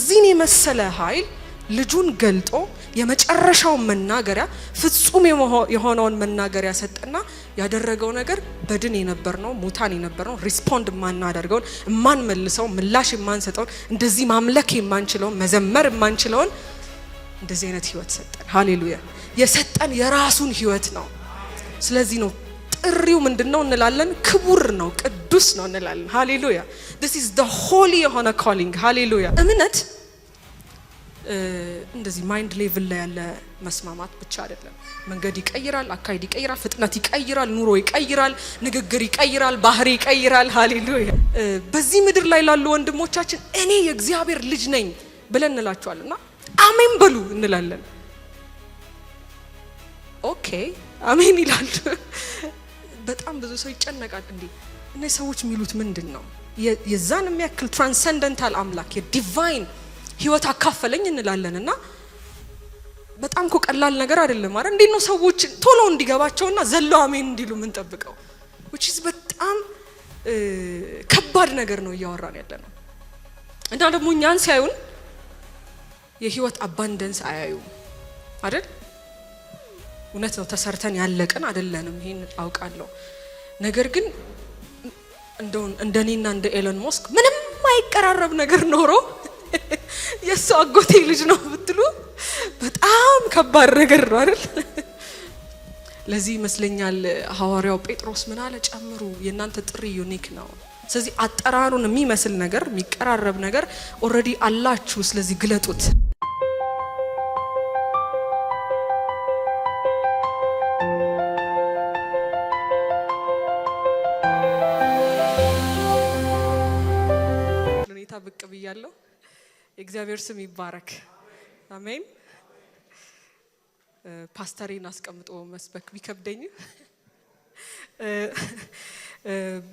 የዚህን የመሰለ ኃይል ልጁን ገልጦ የመጨረሻው መናገሪያ ፍጹም የሆነውን መናገሪያ ሰጠና ያደረገው ነገር በድን የነበርነው ሙታን የነበርነው ሪስፖንድ ማናደርገውን ማንመልሰው ምላሽ ማንሰጠውን እንደዚህ ማምለክ የማንችለው መዘመር የማንችለውን እንደዚህ አይነት ህይወት ሰጠን። ሃሌሉያ! የሰጠን የራሱን ህይወት ነው። ስለዚህ ነው ጥሪው ምንድነው እንላለን? ክቡር ነው፣ ቅዱስ ነው እንላለን። ሃሌሉያ! this is the holy የሆነ calling። ሃሌሉያ! እምነት እንደዚህ ማይንድ ሌቭል ላይ ያለ መስማማት ብቻ አይደለም። መንገድ ይቀይራል፣ አካሄድ ይቀይራል፣ ፍጥነት ይቀይራል፣ ኑሮ ይቀይራል፣ ንግግር ይቀይራል፣ ባህሪ ይቀይራል። ሃሌሉያ! በዚህ ምድር ላይ ላሉ ወንድሞቻችን እኔ የእግዚአብሔር ልጅ ነኝ ብለን እንላቸዋልና አሜን በሉ እንላለን። ኦኬ አሜን ይላሉ። በጣም ብዙ ሰው ይጨነቃል። እንዴ እነዚህ ሰዎች የሚሉት ምንድነው? የዛን የሚያክል ትራንሰንደንታል አምላክ የዲቫይን ህይወት አካፈለኝ እንላለንና በጣም እኮ ቀላል ነገር አይደለም ማለት እንዴ ነው ሰዎች ቶሎ እንዲገባቸውና ዘለው አሜን እንዲሉ ምን ጠብቀው which is በጣም ከባድ ነገር ነው እያወራን ያለነው። እና ደግሞ እኛን ሲያዩን የህይወት አባንደንስ አያዩ አይደል? እውነት ነው ተሰርተን ያለቀን አይደለንም፣ ይሄን አውቃለሁ። ነገር ግን እንደኔና እንደ ኤለን ሞስክ ምንም ማይቀራረብ ነገር ኖሮ የሱ አጎቴ ልጅ ነው ብትሉ በጣም ከባድ ነገር ነው አይደል? ለዚህ ይመስለኛል ሐዋርያው ጴጥሮስ ምን አለ? ጨምሩ፣ የእናንተ ጥሪ ዩኒክ ነው። ስለዚህ አጠራሩን የሚመስል ነገር የሚቀራረብ ነገር ኦሬዲ አላችሁ፣ ስለዚህ ግለጡት። ለኔታ ብቅ ብያለሁ። የእግዚአብሔር ስም ይባረክ። አሜን። ፓስተሬን አስቀምጦ መስበክ ቢከብደኝ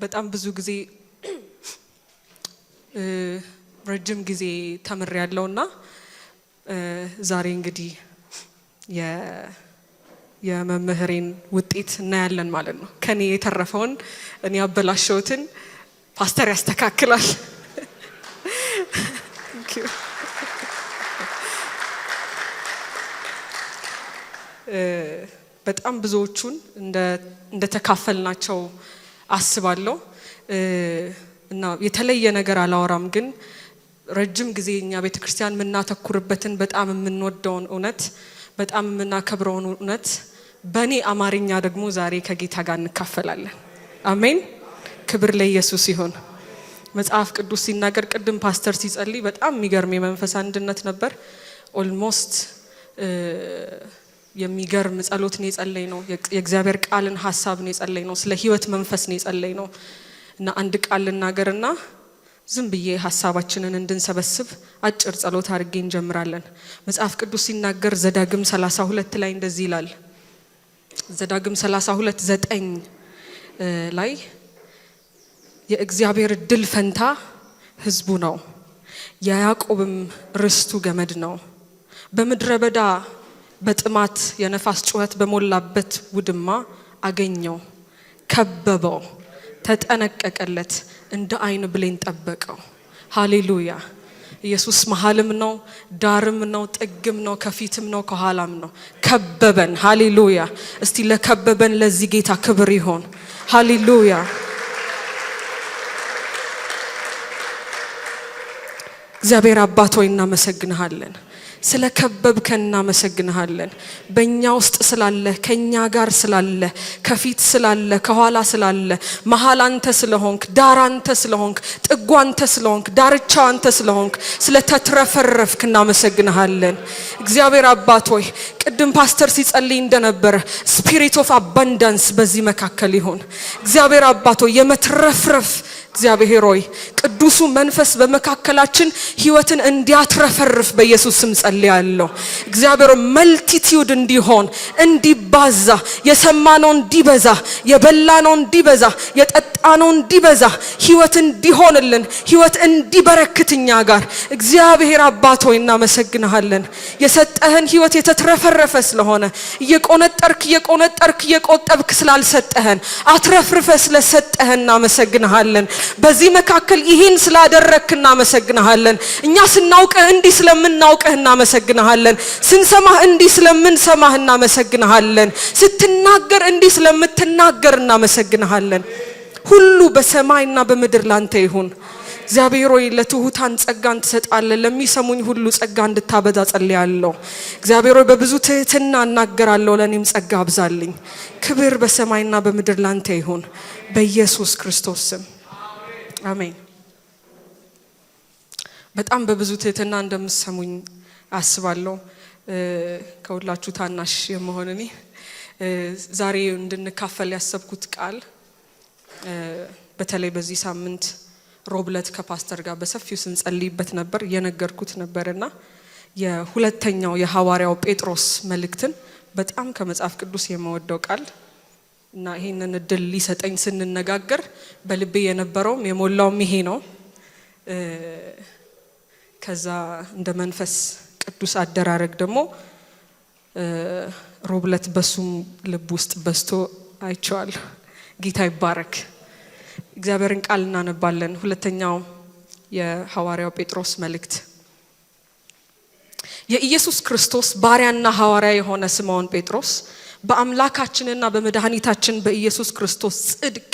በጣም ብዙ ጊዜ ረጅም ጊዜ ተምሬያለሁና ዛሬ እንግዲህ የመምህሬን ውጤት እናያለን ማለት ነው። ከኔ የተረፈውን እኔ አበላሸውትን ፓስተር ያስተካክላል። በጣም ብዙዎቹን እንደተካፈልናቸው አስባለሁ እና የተለየ ነገር አላወራም። ግን ረጅም ጊዜ እኛ ቤተክርስቲያን የምናተኩርበትን በጣም የምንወደውን እውነት በጣም የምናከብረውን እውነት በእኔ አማርኛ ደግሞ ዛሬ ከጌታ ጋር እንካፈላለን። አሜን። ክብር ለኢየሱስ ይሁን። መጽሐፍ ቅዱስ ሲናገር ቅድም ፓስተር ሲጸልይ በጣም የሚገርም የመንፈስ አንድነት ነበር። ኦልሞስት የሚገርም ጸሎት ነው የጸለይ ነው። የእግዚአብሔር ቃልን ሐሳብ ነው የጸለይ ነው። ስለ ህይወት መንፈስ ነው የጸለይ ነው። እና አንድ ቃል ልናገርና ዝም ብዬ ሐሳባችንን እንድንሰበስብ አጭር ጸሎት አድርጌ እንጀምራለን። መጽሐፍ ቅዱስ ሲናገር ዘዳግም 32 ላይ እንደዚህ ይላል። ዘዳግም 32:9 ላይ የእግዚአብሔር ድል ፈንታ ህዝቡ ነው፣ የያዕቆብም ርስቱ ገመድ ነው። በምድረ በዳ በጥማት የነፋስ ጩኸት በሞላበት ውድማ አገኘው፣ ከበበው፣ ተጠነቀቀለት፣ እንደ አይን ብሌን ጠበቀው። ሃሌሉያ! ኢየሱስ መሐልም ነው፣ ዳርም ነው፣ ጥግም ነው፣ ከፊትም ነው፣ ከኋላም ነው። ከበበን። ሃሌሉያ! እስቲ ለከበበን ለዚህ ጌታ ክብር ይሁን። ሃሌሉያ! እግዚአብሔር አባት ሆይ እናመሰግንሃለን። ስለ ከበብከን እናመሰግንሃለን። በእኛ ውስጥ ስላለ፣ ከኛ ጋር ስላለ፣ ከፊት ስላለ፣ ከኋላ ስላለ፣ መሃል አንተ ስለሆንክ፣ ዳር አንተ ስለሆንክ፣ ጥጉ አንተ ስለሆንክ፣ ዳርቻው አንተ ስለሆንክ ስለተትረፈረፍክ እናመሰግንሃለን። እግዚአብሔር አባት ሆይ ቅድም ፓስተር ሲጸልይ እንደነበረ ስፒሪት ኦፍ አባንዳንስ በዚህ መካከል ይሁን። እግዚአብሔር አባት ሆይ የመትረፍረፍ እግዚአብሔር ሆይ ቅዱሱ መንፈስ በመካከላችን ህይወትን እንዲያትረፈርፍ በኢየሱስ ስም ጸልያለሁ። እግዚአብሔር መልቲቲዩድ እንዲሆን፣ እንዲባዛ፣ የሰማነው እንዲበዛ፣ የበላነው እንዲበዛ፣ የጠጣ ያጣነው እንዲበዛ ህይወት እንዲሆንልን ህይወት እንዲበረክትኛ ጋር እግዚአብሔር አባት ሆይ እናመሰግንሃለን። የሰጠህን ህይወት የተትረፈረፈ ስለሆነ እየቆነጠርክ እየቆጠብክ ስላልሰጠህን አትረፍርፈ ስለሰጠህን እናመሰግንሃለን። በዚህ መካከል ይህን ስላደረክ እናመሰግንሃለን። እኛ ስናውቅህ እንዲህ ስለምናውቅህ እናመሰግንሃለን። ስንሰማህ እንዲህ ስለምንሰማህ እናመሰግንሃለን። ስትናገር እንዲህ ስለምትናገር እናመሰግንሃለን። ሁሉ በሰማይና በምድር ላንተ ይሁን። እግዚአብሔር ሆይ ለትሁታን ጸጋን ትሰጣለህ። ለሚሰሙኝ ሁሉ ጸጋ እንድታበዛ ጸልያለሁ። እግዚአብሔር ሆይ በብዙ ትህትና እናገራለሁ። ለኔም ጸጋ አብዛልኝ። ክብር በሰማይና በምድር ላንተ ይሁን በኢየሱስ ክርስቶስ ስም አሜን። በጣም በብዙ ትህትና እንደምትሰሙኝ አስባለሁ። ከሁላችሁ ታናሽ የመሆን እኔ ዛሬ እንድንካፈል ያሰብኩት ቃል በተለይ በዚህ ሳምንት ሮብለት ከፓስተር ጋር በሰፊው ስንጸልይበት ነበር የነገርኩት ነበርና የሁለተኛው የሐዋርያው ጴጥሮስ መልእክትን በጣም ከመጽሐፍ ቅዱስ የመወደው ቃል እና ይሄንን እድል ሊሰጠኝ ስንነጋገር በልቤ የነበረውም የሞላውም ይሄ ነው። ከዛ እንደ መንፈስ ቅዱስ አደራረግ ደግሞ ሮብለት በሱም ልብ ውስጥ በስቶ አይቼዋለሁ። ጌታ ይባረክ። እግዚአብሔርን ቃል እናነባለን። ሁለተኛው የሐዋርያው ጴጥሮስ መልእክት። የኢየሱስ ክርስቶስ ባሪያና ሐዋርያ የሆነ ስምዖን ጴጥሮስ በአምላካችንና በመድኃኒታችን በኢየሱስ ክርስቶስ ጽድቅ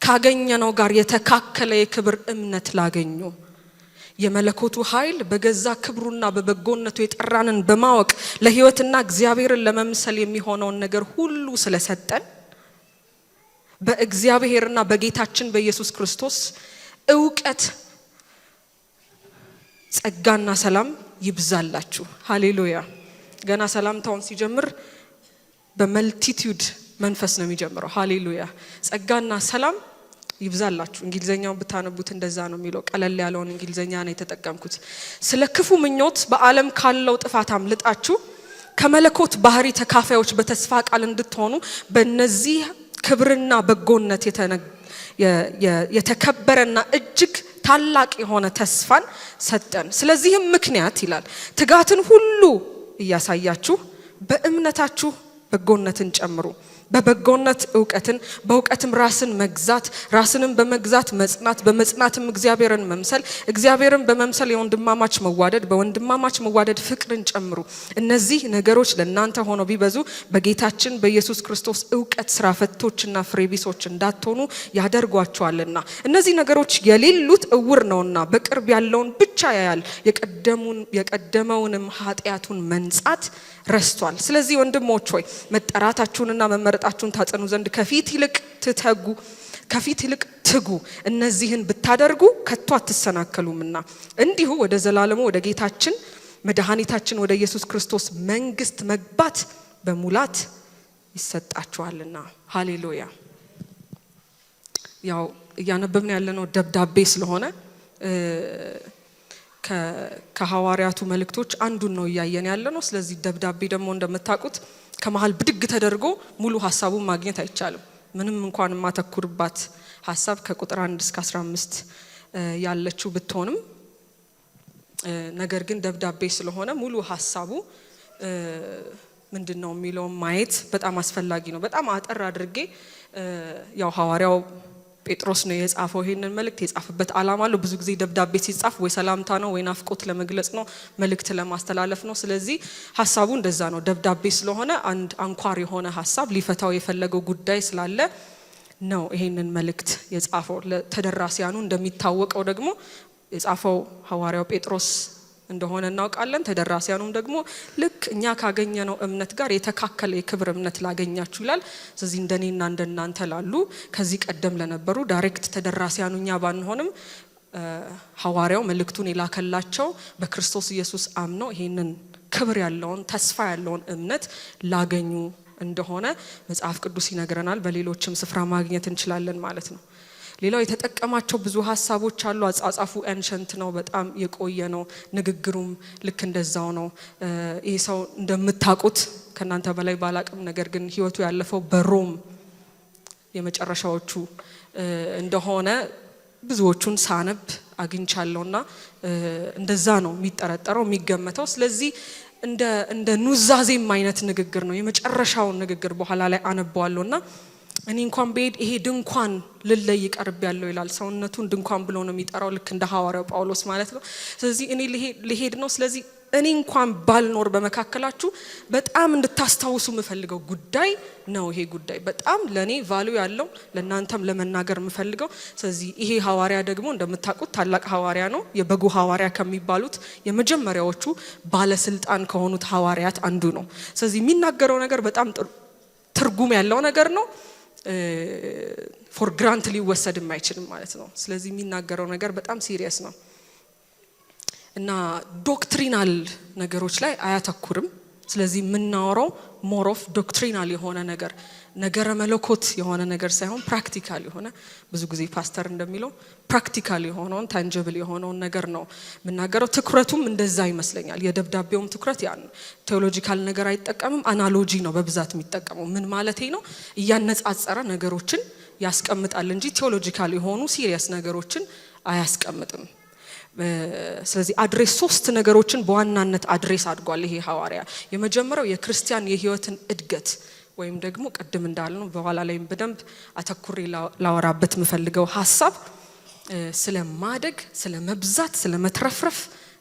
ካገኘነው ጋር የተካከለ የክብር እምነት ላገኙ የመለኮቱ ኃይል በገዛ ክብሩና በበጎነቱ የጠራንን በማወቅ ለሕይወትና እግዚአብሔርን ለመምሰል የሚሆነውን ነገር ሁሉ ስለሰጠን በእግዚአብሔርና በጌታችን በኢየሱስ ክርስቶስ ዕውቀት ጸጋና ሰላም ይብዛላችሁ። ሃሌሉያ። ገና ሰላምታውን ሲጀምር በመልቲቲዩድ መንፈስ ነው የሚጀምረው። ሃሌሉያ። ጸጋና ሰላም ይብዛላችሁ። እንግሊዘኛውን ብታነቡት እንደዛ ነው የሚለው። ቀለል ያለውን እንግሊዘኛ ነው የተጠቀምኩት። ስለ ክፉ ምኞት በዓለም ካለው ጥፋት አምልጣችሁ ከመለኮት ባህሪ ተካፋዮች በተስፋ ቃል እንድትሆኑ በእነዚህ ክብርና በጎነት የተከበረና እጅግ ታላቅ የሆነ ተስፋን ሰጠን። ስለዚህም ምክንያት ይላል ትጋትን ሁሉ እያሳያችሁ በእምነታችሁ በጎነትን ጨምሩ፣ በበጎነት ዕውቀትን፣ በዕውቀትም ራስን መግዛት፣ ራስንም በመግዛት መጽናት፣ በመጽናትም እግዚአብሔርን መምሰል፣ እግዚአብሔርን በመምሰል የወንድማማች መዋደድ፣ በወንድማማች መዋደድ ፍቅርን ጨምሩ። እነዚህ ነገሮች ለእናንተ ሆነው ቢበዙ በጌታችን በኢየሱስ ክርስቶስ ዕውቀት ስራ ፈቶችና ፍሬቢሶች እንዳትሆኑ ያደርጓቸዋልና። እነዚህ ነገሮች የሌሉት እውር ነውና በቅርብ ያለውን ብቻ ያያል፣ የቀደመውንም ኃጢአቱን መንጻት ረስቷል። ስለዚህ ወንድሞች ሆይ መጠራታችሁንና መመረጣችሁን ታጸኑ ዘንድ ከፊት ይልቅ ትጉ። እነዚህን ብታደርጉ ከቶ አትሰናከሉምና እንዲሁ ወደ ዘላለሙ ወደ ጌታችን መድኃኒታችን ወደ ኢየሱስ ክርስቶስ መንግስት መግባት በሙላት ይሰጣችኋልና። ሃሌሉያ። ያው እያነበብን ያለነው ደብዳቤ ስለሆነ ከሐዋርያቱ መልእክቶች አንዱን ነው እያየን ያለነው። ስለዚህ ደብዳቤ ደግሞ እንደምታውቁት ከመሃል ብድግ ተደርጎ ሙሉ ሐሳቡን ማግኘት አይቻልም። ምንም እንኳን ማተኩርባት ሐሳብ ከቁጥር 1 እስከ 15 ያለችው ብትሆንም ነገር ግን ደብዳቤ ስለሆነ ሙሉ ሐሳቡ ምንድነው የሚለው ማየት በጣም አስፈላጊ ነው። በጣም አጠር አድርጌ ያው ሐዋርያው ጴጥሮስ ነው የጻፈው። ይሄንን መልእክት የጻፈበት ዓላማ አለው። ብዙ ጊዜ ደብዳቤ ሲጻፍ ወይ ሰላምታ ነው ወይ ናፍቆት ለመግለጽ ነው፣ መልእክት ለማስተላለፍ ነው። ስለዚህ ሐሳቡ እንደዛ ነው። ደብዳቤ ስለሆነ አንድ አንኳር የሆነ ሐሳብ ሊፈታው የፈለገው ጉዳይ ስላለ ነው ይሄንን መልእክት የጻፈው። ለተደራሲያኑ እንደሚታወቀው ደግሞ የጻፈው ሐዋርያው ጴጥሮስ እንደሆነ እናውቃለን። ተደራሲያኑም ደግሞ ልክ እኛ ካገኘነው እምነት ጋር የተካከለ የክብር እምነት ላገኛችሁ ይላል። ስለዚህ እንደኔና እንደናንተ ላሉ ከዚህ ቀደም ለነበሩ ዳይሬክት ተደራሲያኑ እኛ ባንሆንም ሐዋርያው መልእክቱን የላከላቸው በክርስቶስ ኢየሱስ አምነው ይሄንን ክብር ያለውን ተስፋ ያለውን እምነት ላገኙ እንደሆነ መጽሐፍ ቅዱስ ይነግረናል። በሌሎችም ስፍራ ማግኘት እንችላለን ማለት ነው። ሌላው የተጠቀማቸው ብዙ ሐሳቦች አሉ። አጻጻፉ ኤንሸንት ነው፣ በጣም የቆየ ነው። ንግግሩም ልክ እንደዛው ነው። ይሄ ሰው እንደምታውቁት ከናንተ በላይ ባላቅም ነገር ግን ህይወቱ ያለፈው በሮም የመጨረሻዎቹ እንደሆነ ብዙዎቹን ሳነብ አግኝቻለሁና እንደዛ ነው የሚጠረጠረው የሚገመተው። ስለዚህ እንደ ኑዛዜም አይነት ንግግር ነው። የመጨረሻውን ንግግር በኋላ ላይ አነባዋለሁና እኔ እንኳን በሄድ ይሄ ድንኳን ልለይ ቀርብ ያለው ይላል። ሰውነቱን ድንኳን ብሎ ነው የሚጠራው ልክ እንደ ሐዋርያው ጳውሎስ ማለት ነው። ስለዚህ እኔ ልሄድ ነው። ስለዚህ እኔ እንኳን ባልኖር በመካከላችሁ በጣም እንድታስታውሱ የምፈልገው ጉዳይ ነው። ይሄ ጉዳይ በጣም ለኔ ቫልዩ ያለው ለናንተም ለመናገር የምፈልገው። ስለዚህ ይሄ ሐዋርያ ደግሞ እንደምታውቁት ታላቅ ሐዋርያ ነው። የበጉ ሐዋርያ ከሚባሉት የመጀመሪያዎቹ ባለስልጣን ከሆኑት ሐዋርያት አንዱ ነው። ስለዚህ የሚናገረው ነገር በጣም ትርጉም ያለው ነገር ነው። ፎር ግራንት ሊወሰድ የማይችልም ማለት ነው። ስለዚህ የሚናገረው ነገር በጣም ሲሪየስ ነው እና ዶክትሪናል ነገሮች ላይ አያተኩርም። ስለዚህ የምናወራው ሞር ኦፍ ዶክትሪናል የሆነ ነገረ መለኮት የሆነ ነገር ሳይሆን ፕራክቲካል የሆነ ብዙ ጊዜ ፓስተር እንደሚለው ፕራክቲካል የሆነውን ታንጀብል የሆነውን ነገር ነው የምናገረው። ትኩረቱም እንደዛ ይመስለኛል። የደብዳቤውም ትኩረት ያን ቴዎሎጂካል ነገር አይጠቀምም። አናሎጂ ነው በብዛት የሚጠቀመው። ምን ማለቴ ነው? እያነጻጸረ ነገሮችን ያስቀምጣል እንጂ ቴዎሎጂካል የሆኑ ሲሪየስ ነገሮችን አያስቀምጥም። ስለዚህ አድሬስ 3 ነገሮችን በዋናነት አድሬስ አድርጓል ይሄ ሐዋርያ። የመጀመሪያው የክርስቲያን የህይወትን እድገት ወይም ደግሞ ቀደም እንዳልነው በኋላ ላይም በደንብ አተኩሬ ላወራበት የምፈልገው ሐሳብ ስለ ማደግ፣ ስለ መብዛት፣ ስለ መትረፍረፍ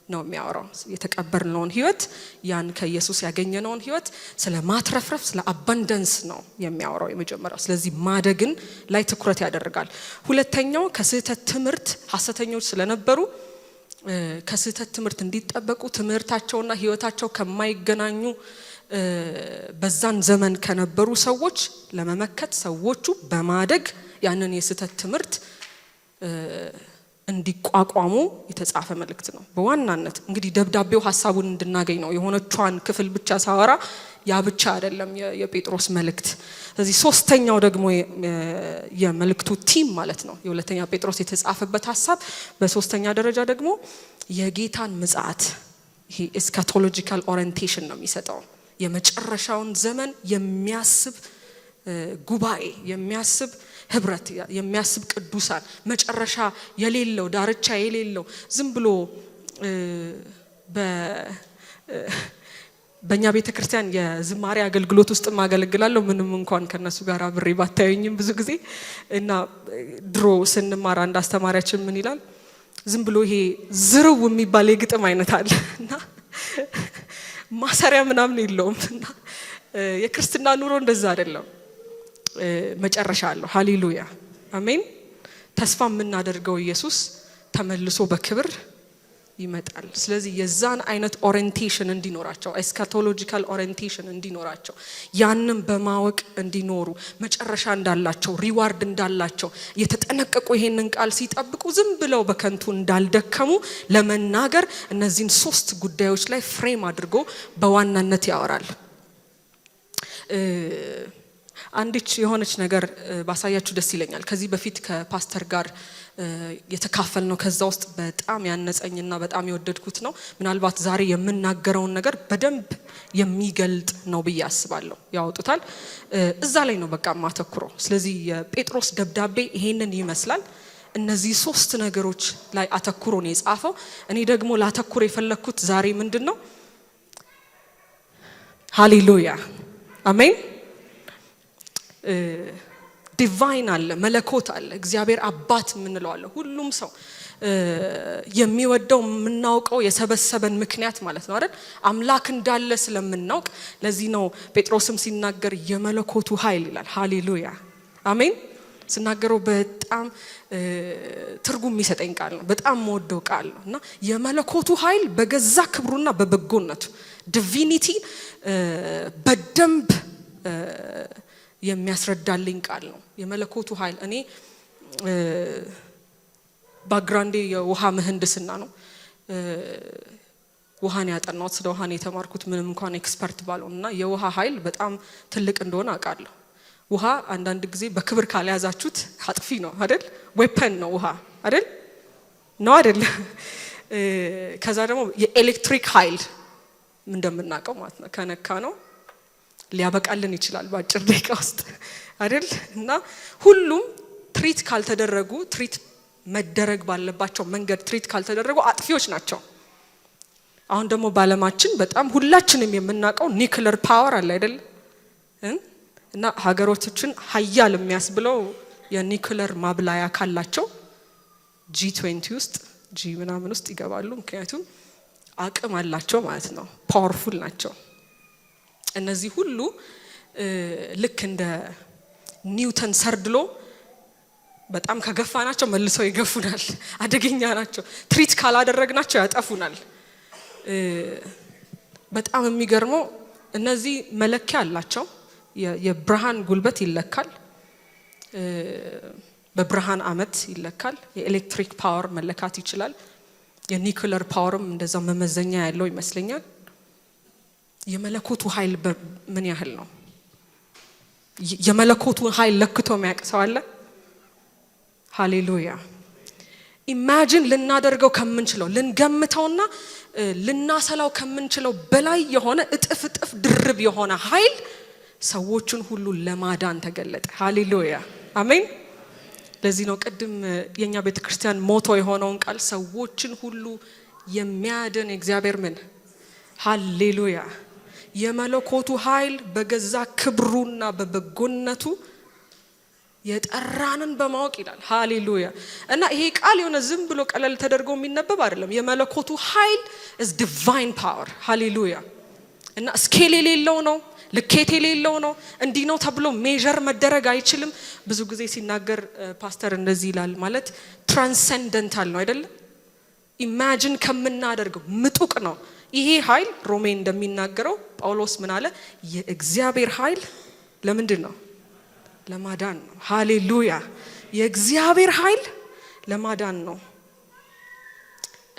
ነው የሚያወራው። የተቀበልነውን ህይወት ያን ከኢየሱስ ያገኘነውን ህይወት ስለ ማትረፍረፍ፣ ስለ አባንዳንስ ነው የሚያወራው የመጀመሪያው። ስለዚህ ማደግን ላይ ትኩረት ያደርጋል። ሁለተኛው ከስህተት ትምህርት ሐሰተኞች ስለነበሩ ከስህተት ትምህርት እንዲጠበቁ ትምህርታቸውና ህይወታቸው ከማይገናኙ በዛን ዘመን ከነበሩ ሰዎች ለመመከት ሰዎቹ በማደግ ያንን የስህተት ትምህርት እንዲቋቋሙ የተጻፈ መልእክት ነው። በዋናነት እንግዲህ ደብዳቤው ሐሳቡን እንድናገኝ ነው። የሆነቿን ክፍል ብቻ ሳወራ ያ ብቻ አይደለም የጴጥሮስ መልእክት። ስለዚህ ሶስተኛው ደግሞ የመልእክቱ ቲም ማለት ነው የሁለተኛ ጴጥሮስ የተጻፈበት ሐሳብ። በሶስተኛ ደረጃ ደግሞ የጌታን ምጽአት ይሄ ኤስካቶሎጂካል ኦሪየንቴሽን ነው የሚሰጠው። የመጨረሻውን ዘመን የሚያስብ ጉባኤ፣ የሚያስብ ህብረት፣ የሚያስብ ቅዱሳን፣ መጨረሻ የሌለው ዳርቻ የሌለው ዝም ብሎ በእኛ ቤተክርስቲያን የዝማሬ አገልግሎት ውስጥ ማገለግላለሁ። ምንም እንኳን ከነሱ ጋር አብሬ ባታዩኝም ብዙ ጊዜ እና ድሮ ስንማር አንድ አስተማሪያችን ምን ይላል? ዝም ብሎ ይሄ ዝርው የሚባል የግጥም አይነት አለ እና ማሰሪያ ምናምን የለውም እና የክርስትና ኑሮ እንደዛ አይደለም። መጨረሻ አለው። ሃሌሉያ አሜን። ተስፋ የምናደርገው ኢየሱስ ተመልሶ በክብር ይመጣል። ስለዚህ የዛን አይነት ኦሪየንቴሽን እንዲኖራቸው፣ ኤስካቶሎጂካል ኦሪየንቴሽን እንዲኖራቸው፣ ያንን በማወቅ እንዲኖሩ፣ መጨረሻ እንዳላቸው፣ ሪዋርድ እንዳላቸው የተጠነቀቁ ይሄንን ቃል ሲጠብቁ ዝም ብለው በከንቱ እንዳልደከሙ ለመናገር እነዚህን 3 ጉዳዮች ላይ ፍሬም አድርጎ በዋናነት ያወራል። አንዲች የሆነች ነገር ባሳያችሁ ደስ ይለኛል። ከዚህ በፊት ከፓስተር ጋር የተካፈልነው ከዛ ውስጥ በጣም ያነጸኝና በጣም የወደድኩት ነው። ምናልባት ዛሬ የምናገረውን ነገር በደንብ የሚገልጥ ነው ብዬ አስባለሁ። ያወጡታል እዛ ላይ ነው በቃ ማተኩረው። ስለዚህ የጴጥሮስ ደብዳቤ ይሄንን ይመስላል። እነዚህ 3 ነገሮች ላይ አተኩሮ ነው የጻፈው። እኔ ደግሞ ላተኩር የፈለኩት ዛሬ ምንድነው? ሃሌሉያ አሜን። ዲቫይን አለ፣ መለኮት አለ፣ እግዚአብሔር አባት የምንለው አለ። ሁሉም ሰው የሚወደው የምናውቀው የሰበሰበን ምክንያት ማለት ነው አይደል? አምላክ እንዳለ ስለምናውቅ ለዚህ ነው ጴጥሮስም ሲናገር የመለኮቱ ኃይል ይላል። ሃሌሉያ አሜን። ስናገረው በጣም ትርጉም የሚሰጠኝ ቃል ነው። በጣም የምወደው ቃል ነው እና የመለኮቱ ኃይል በገዛ ክብሩና በበጎነቱ ዲቪኒቲ በደንብ የሚያስረዳልኝ ቃል ነው የመለኮቱ ኃይል። እኔ ባክግራውንዴ የውሃ ምህንድስና ነው። ውሃን ያጠናሁት፣ ስለ ውሃን የተማርኩት ምንም እንኳን ኤክስፐርት ባልሆንና የውሃ ኃይል በጣም ትልቅ እንደሆነ አውቃለሁ። ውሃ አንዳንድ ጊዜ በክብር ካልያዛችሁት አጥፊ ነው አይደል? ዌፐን ነው ውሃ አይደል? ነው አይደል? ከዛ ደግሞ የኤሌክትሪክ ኃይል እንደምናውቀው ማለት ነው ከነካ ነው ሊያበቃልን ይችላል በአጭር ደቂቃ ውስጥ አይደል? እና ሁሉም ትሪት ካልተደረጉ ትሪት መደረግ ባለባቸው መንገድ ትሪት ካልተደረጉ አጥፊዎች ናቸው። አሁን ደግሞ ባለማችን በጣም ሁላችንም የምናውቀው ኒውክሌር ፓወር አለ አይደል? እና ሀገሮችን ሀያል የሚያስብለው የኒውክሌር ማብላያ ካላቸው G20 ውስጥ G ምናምን ውስጥ ይገባሉ። ምክንያቱም አቅም አላቸው ማለት ነው፣ ፓወርፉል ናቸው። እነዚህ ሁሉ ልክ እንደ ኒውተን ሰርድሎ በጣም ከገፋናቸው መልሰው ይገፉናል። አደገኛ ናቸው። ትሪት ካላደረግናቸው ያጠፉናል። በጣም የሚገርመው እነዚህ መለኪያ አላቸው። የብርሃን ጉልበት ይለካል፣ በብርሃን አመት ይለካል። የኤሌክትሪክ ፓወር መለካት ይችላል። የኒውክሌር ፓወርም እንደዛው መመዘኛ ያለው ይመስለኛል። የመለኮቱ ኃይል ምን ያህል ነው? የመለኮቱ ኃይል ለክቶ የሚያውቅ አለ? ሃሌሉያ። ኢማጂን ልናደርገው ከምንችለው ልንገምተውና ልናሰላው ከምንችለው በላይ የሆነ እጥፍ ድርብ የሆነ ኃይል ሰዎችን ሁሉ ለማዳን ተገለጠ። ሃሌሉያ አሜን። ለዚህ ነው ቅድም የኛ ቤተክርስቲያን ሞቶ የሆነውን ቃል ሰዎችን ሁሉ የሚያድን እግዚአብሔር ምን ሃሌሉያ የመለኮቱ ኃይል በገዛ ክብሩና በበጎነቱ የጠራንን በማወቅ ይላል። ሃሌሉያ። እና ይሄ ቃል የሆነ ዝም ብሎ ቀለል ተደርጎ የሚነበብ አይደለም። የመለኮቱ ኃይል is divine power ሃሌሉያ። እና ስኬል የሌለው ነው፣ ልኬት የሌለው ነው። እንዲህ ነው ተብሎ ሜዠር መደረግ አይችልም። ብዙ ጊዜ ሲናገር ፓስተር እንደዚህ ይላል፣ ማለት ትራንሰንደንታል ነው አይደል? ኢማጂን ከምናደርገው ምጡቅ ነው። ይሄ ኃይል ሮሜ እንደሚናገረው ጳውሎስ ምን አለ? የእግዚአብሔር ኃይል ለምንድን ነው? ለማዳን ነው። ሃሌሉያ። የእግዚአብሔር ኃይል ለማዳን ነው።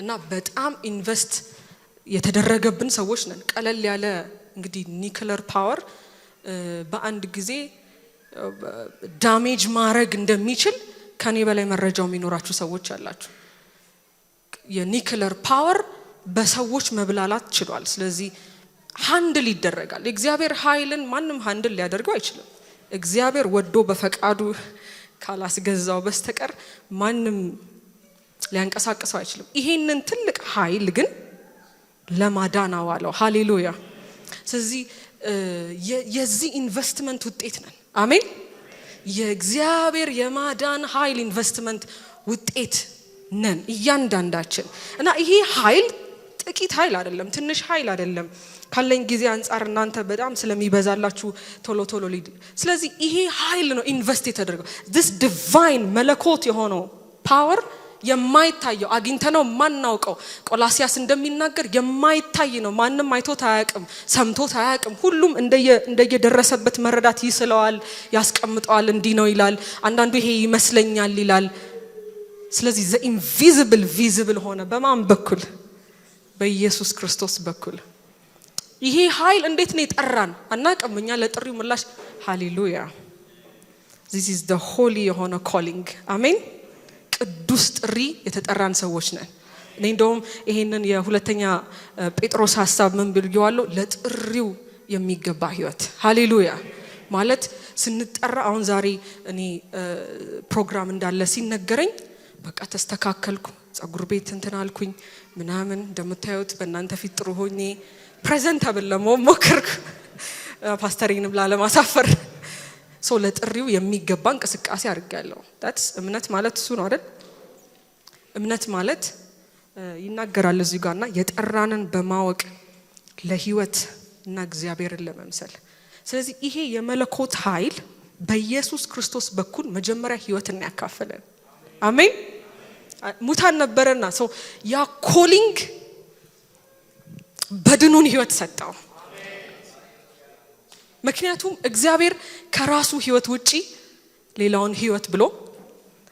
እና በጣም ኢንቨስት የተደረገብን ሰዎች ነን። ቀለል ያለ እንግዲህ ኒውክሌር ፓወር በአንድ ጊዜ ዳሜጅ ማድረግ እንደሚችል ከኔ በላይ መረጃው የሚኖራችሁ ሰዎች አላችሁ። የኒውክሌር ፓወር በሰዎች መብላላት ችሏል። ስለዚህ ሃንድል ይደረጋል። የእግዚአብሔር ኃይልን ማንም ሃንድል ሊያደርገው አይችልም። እግዚአብሔር ወዶ በፈቃዱ ካላስገዛው በስተቀር ማንም ሊያንቀሳቅሰው አይችልም። ይሄንን ትልቅ ኃይል ግን ለማዳን አዋለው። ሃሌሉያ። ስለዚህ የዚህ ኢንቨስትመንት ውጤት ነን። አሜን። የእግዚአብሔር የማዳን ኃይል ኢንቨስትመንት ውጤት ነን እያንዳንዳችን። እና ይሄ ኃይል ጥቂት ኃይል አይደለም፣ ትንሽ ኃይል አይደለም። ካለኝ ጊዜ አንፃር እናንተ በጣም ስለሚበዛላችሁ ቶሎ ሊድ። ስለዚህ ይሄ ኃይል ነው ኢንቨስት የተደረገው። this divine መለኮት የሆነው ፓወር የማይታየው አግኝተነው ማናውቀው፣ ቆላሲያስ እንደሚናገር የማይታይ ነው። ማንም አይቶት አያውቅም፣ ሰምቶት አያውቅም። ሁሉም እንደየደረሰበት መረዳት ይስለዋል፣ ያስቀምጠዋል። እንዲህ ነው ይላል፣ አንዳንዱ ይሄ ይመስለኛል ይላል። ስለዚህ the invisible visible ሆነ። በማን በኩል? በኢየሱስ ክርስቶስ በኩል። ይሄ ኃይል እንዴት ነው የጠራን? አናውቅም። እኛ ለጥሪው ምላሽ ሃሌሉያ። this is the holy የሆነ calling አሜን። ቅዱስ ጥሪ የተጠራን ሰዎች ነን። እኔ እንደውም ይሄንን የሁለተኛ ጴጥሮስ ሐሳብ ምን ብዬዋለሁ? ለጥሪው የሚገባ ህይወት ሃሌሉያ። ማለት ስንጠራ አሁን ዛሬ እኔ ፕሮግራም እንዳለ ሲነገረኝ በቃ ተስተካከልኩ፣ ጸጉር ቤት እንትን አልኩኝ ምናምን። እንደምታዩት በእናንተ ፊት ጥሩ ሆኜ ፕሬዘንታብል ለመሆን ሞከርኩ፣ ፓስተሪንም ላለማሳፈር። ሰው ለጥሪው የሚገባ እንቅስቃሴ አድርጋለሁ። that's እምነት ማለት እሱ ነው አይደል? እምነት ማለት ይናገራል እዚህ ጋርና የጠራንን በማወቅ ለህይወት እና እግዚአብሔርን ለመምሰል። ስለዚህ ይሄ የመለኮት ኃይል በኢየሱስ ክርስቶስ በኩል መጀመሪያ ህይወትን ያካፈለን። አሜን። ሙታን ነበረና ሰው ያ ኮሊንግ በድኑን ህይወት ሰጠው። ምክንያቱም እግዚአብሔር ከራሱ ህይወት ውጪ ሌላውን ህይወት ብሎ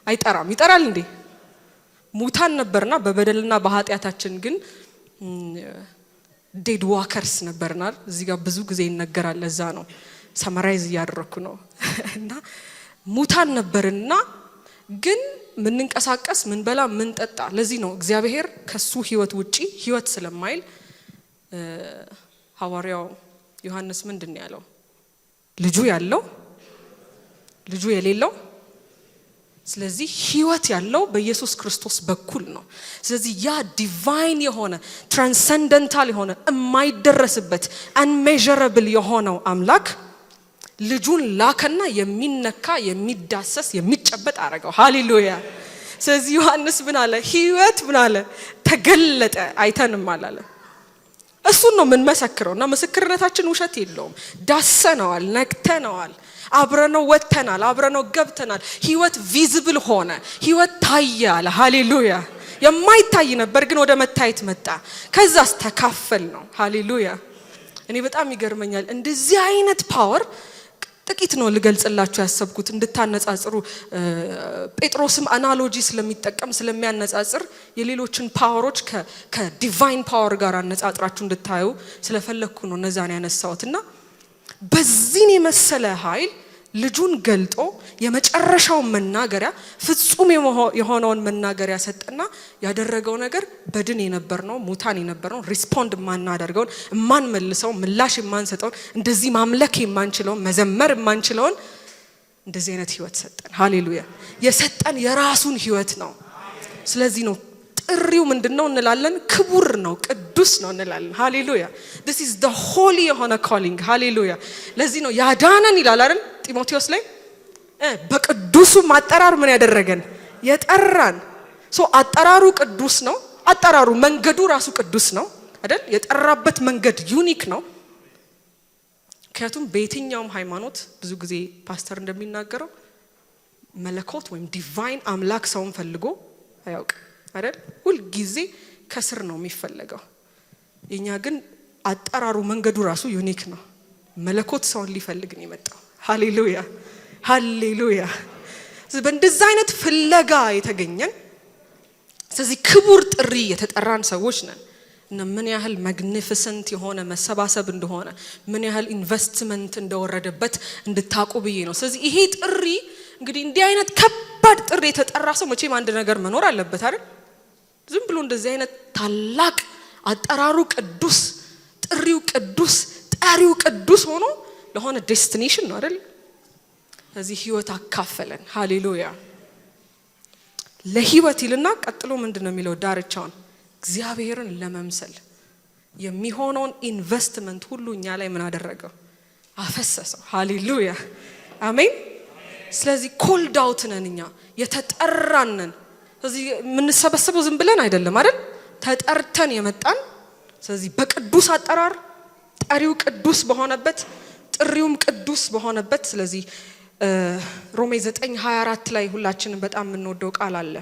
አይጠራም። ይጠራል እንዴ? ሙታን ነበርና በበደልና በኃጢአታችን ግን ዴድ ዋከርስ ነበርና እዚህ ጋር ብዙ ጊዜ ይነገራል። ለዛ ነው ሰመራይዝ ያደረኩ ነው። እና ሙታን ነበርና ግን ምን እንቀሳቀስ ምን በላ ምን ጠጣ። ለዚህ ነው እግዚአብሔር ከሱ ህይወት ውጪ ህይወት ስለማይል ሐዋርያው ዮሐንስ ምንድነው ያለው? ልጁ ያለው ልጁ የሌለው ስለዚህ ህይወት ያለው በኢየሱስ ክርስቶስ በኩል ነው። ስለዚህ ያ ዲቫይን የሆነ ትራንሰንደንታል የሆነ የማይደረስበት አንሜዠረብል የሆነው አምላክ ልጁን ላከና የሚነካ የሚዳሰስ የሚጨበጥ አረጋው። ሃሌሉያ። ስለዚህ ዮሐንስ ምን አለ? ህይወት ምን አለ? ተገለጠ አይተንም አላለ። እሱን ነው ምን መሰክረውና ምስክርነታችን ውሸት የለውም። ዳሰነዋል፣ ነክተነዋል፣ አብረነው ወተናል፣ አብረነው ገብተናል። ህይወት ቪዚብል ሆነ፣ ህይወት ታየ አለ። ሃሌሉያ። የማይታይ ነበር ግን ወደ መታየት መጣ። ከዛስ ተካፈል ነው። ሃሌሉያ። እኔ በጣም ይገርመኛል እንደዚህ አይነት ፓወር ጥቂት ነው ልገልጽላችሁ ያሰብኩት እንድታነጻጽሩ። ጴጥሮስም አናሎጂ ስለሚጠቀም ስለሚያነጻጽር የሌሎችን ፓወሮች ከዲቫይን ፓወር ጋር አነጻጽራችሁ እንድታዩ ስለፈለኩ ነው እነዛን ያነሳሁትና በዚህ የመሰለ ኃይል ልጁን ገልጦ የመጨረሻውን መናገሪያ ፍጹም የሆነውን መናገሪያ ሰጠና ያደረገው ነገር በድን የነበርነው ሙታን የነበርነው ሪስፖንድ ማናደርገውን ማንመልሰው ምላሽ ማንሰጠውን እንደዚህ ማምለክ የማንችለው መዘመር የማንችለውን እንደዚህ አይነት ህይወት ሰጠን። ሃሌሉያ። የሰጠን የራሱን ህይወት ነው። ስለዚህ ነው ጥሪው ምንድነው እንላለን? ክቡር ነው፣ ቅዱስ ነው እንላለን። ሃሌሉያ። this is the holy የሆነ calling። ሃሌሉያ። ለዚህ ነው ያዳነን ይላል አይደል ጢሞቴዎስ ላይ በቅዱሱ አጠራር ምን ያደረገን? የጠራን። አጠራሩ ቅዱስ ነው። አጠራሩ መንገዱ ራሱ ቅዱስ ነው አይደል? የጠራበት መንገድ ዩኒክ ነው። ምክንያቱም በየትኛውም ሃይማኖት ብዙ ጊዜ ፓስተር እንደሚናገረው መለኮት ወይም ዲቫይን አምላክ ሰውን ፈልጎ አያውቅ አይደል? ሁሉ ጊዜ ከስር ነው የሚፈልገው። የኛ ግን አጠራሩ መንገዱ ራሱ ዩኒክ ነው። መለኮት ሰውን ሊፈልግ ነው የመጣው። ሃሌሉያ ሃሌሉያ። በእንደዚህ አይነት ፍለጋ የተገኘን ስለዚህ ክቡር ጥሪ የተጠራን ሰዎች ነን። እና ምን ያህል ማግኒፊሰንት የሆነ መሰባሰብ እንደሆነ ምን ያህል ኢንቨስትመንት እንደወረደበት እንድታቁ ብዬ ነው። ስለዚህ ይሄ ጥሪ እንግዲህ እንዲህ አይነት ከባድ ጥሪ የተጠራ ሰው መቼም አንድ ነገር መኖር አለበት አይደል? ዝም ብሎ እንደዚህ አይነት ታላቅ አጠራሩ ቅዱስ ጥሪው ቅዱስ ጠሪው ቅዱስ ሆኖ ለሆነ ዴስቲኔሽን ነው አይደል? ስለዚህ ህይወት አካፈለን። ሃሌሉያ። ለህይወት ይልና ቀጥሎ ምንድነው የሚለው? ዳርቻውን እግዚአብሔርን ለመምሰል የሚሆነውን ኢንቨስትመንት ሁሉ እኛ ላይ ምን አደረገው? አፈሰሰው። ሃሌሉያ አሜን። ስለዚህ ኮልድ አውት ነን እኛ የተጠራነን። ስለዚህ የምንሰበሰበው ዝም ብለን አይደለም አይደል? ተጠርተን የመጣን። ስለዚህ በቅዱስ አጠራር ጠሪው ቅዱስ በሆነበት ጥሪውም ቅዱስ በሆነበት። ስለዚህ ሮሜ 9:24 ላይ ሁላችንም በጣም የምንወደው ቃል አለ።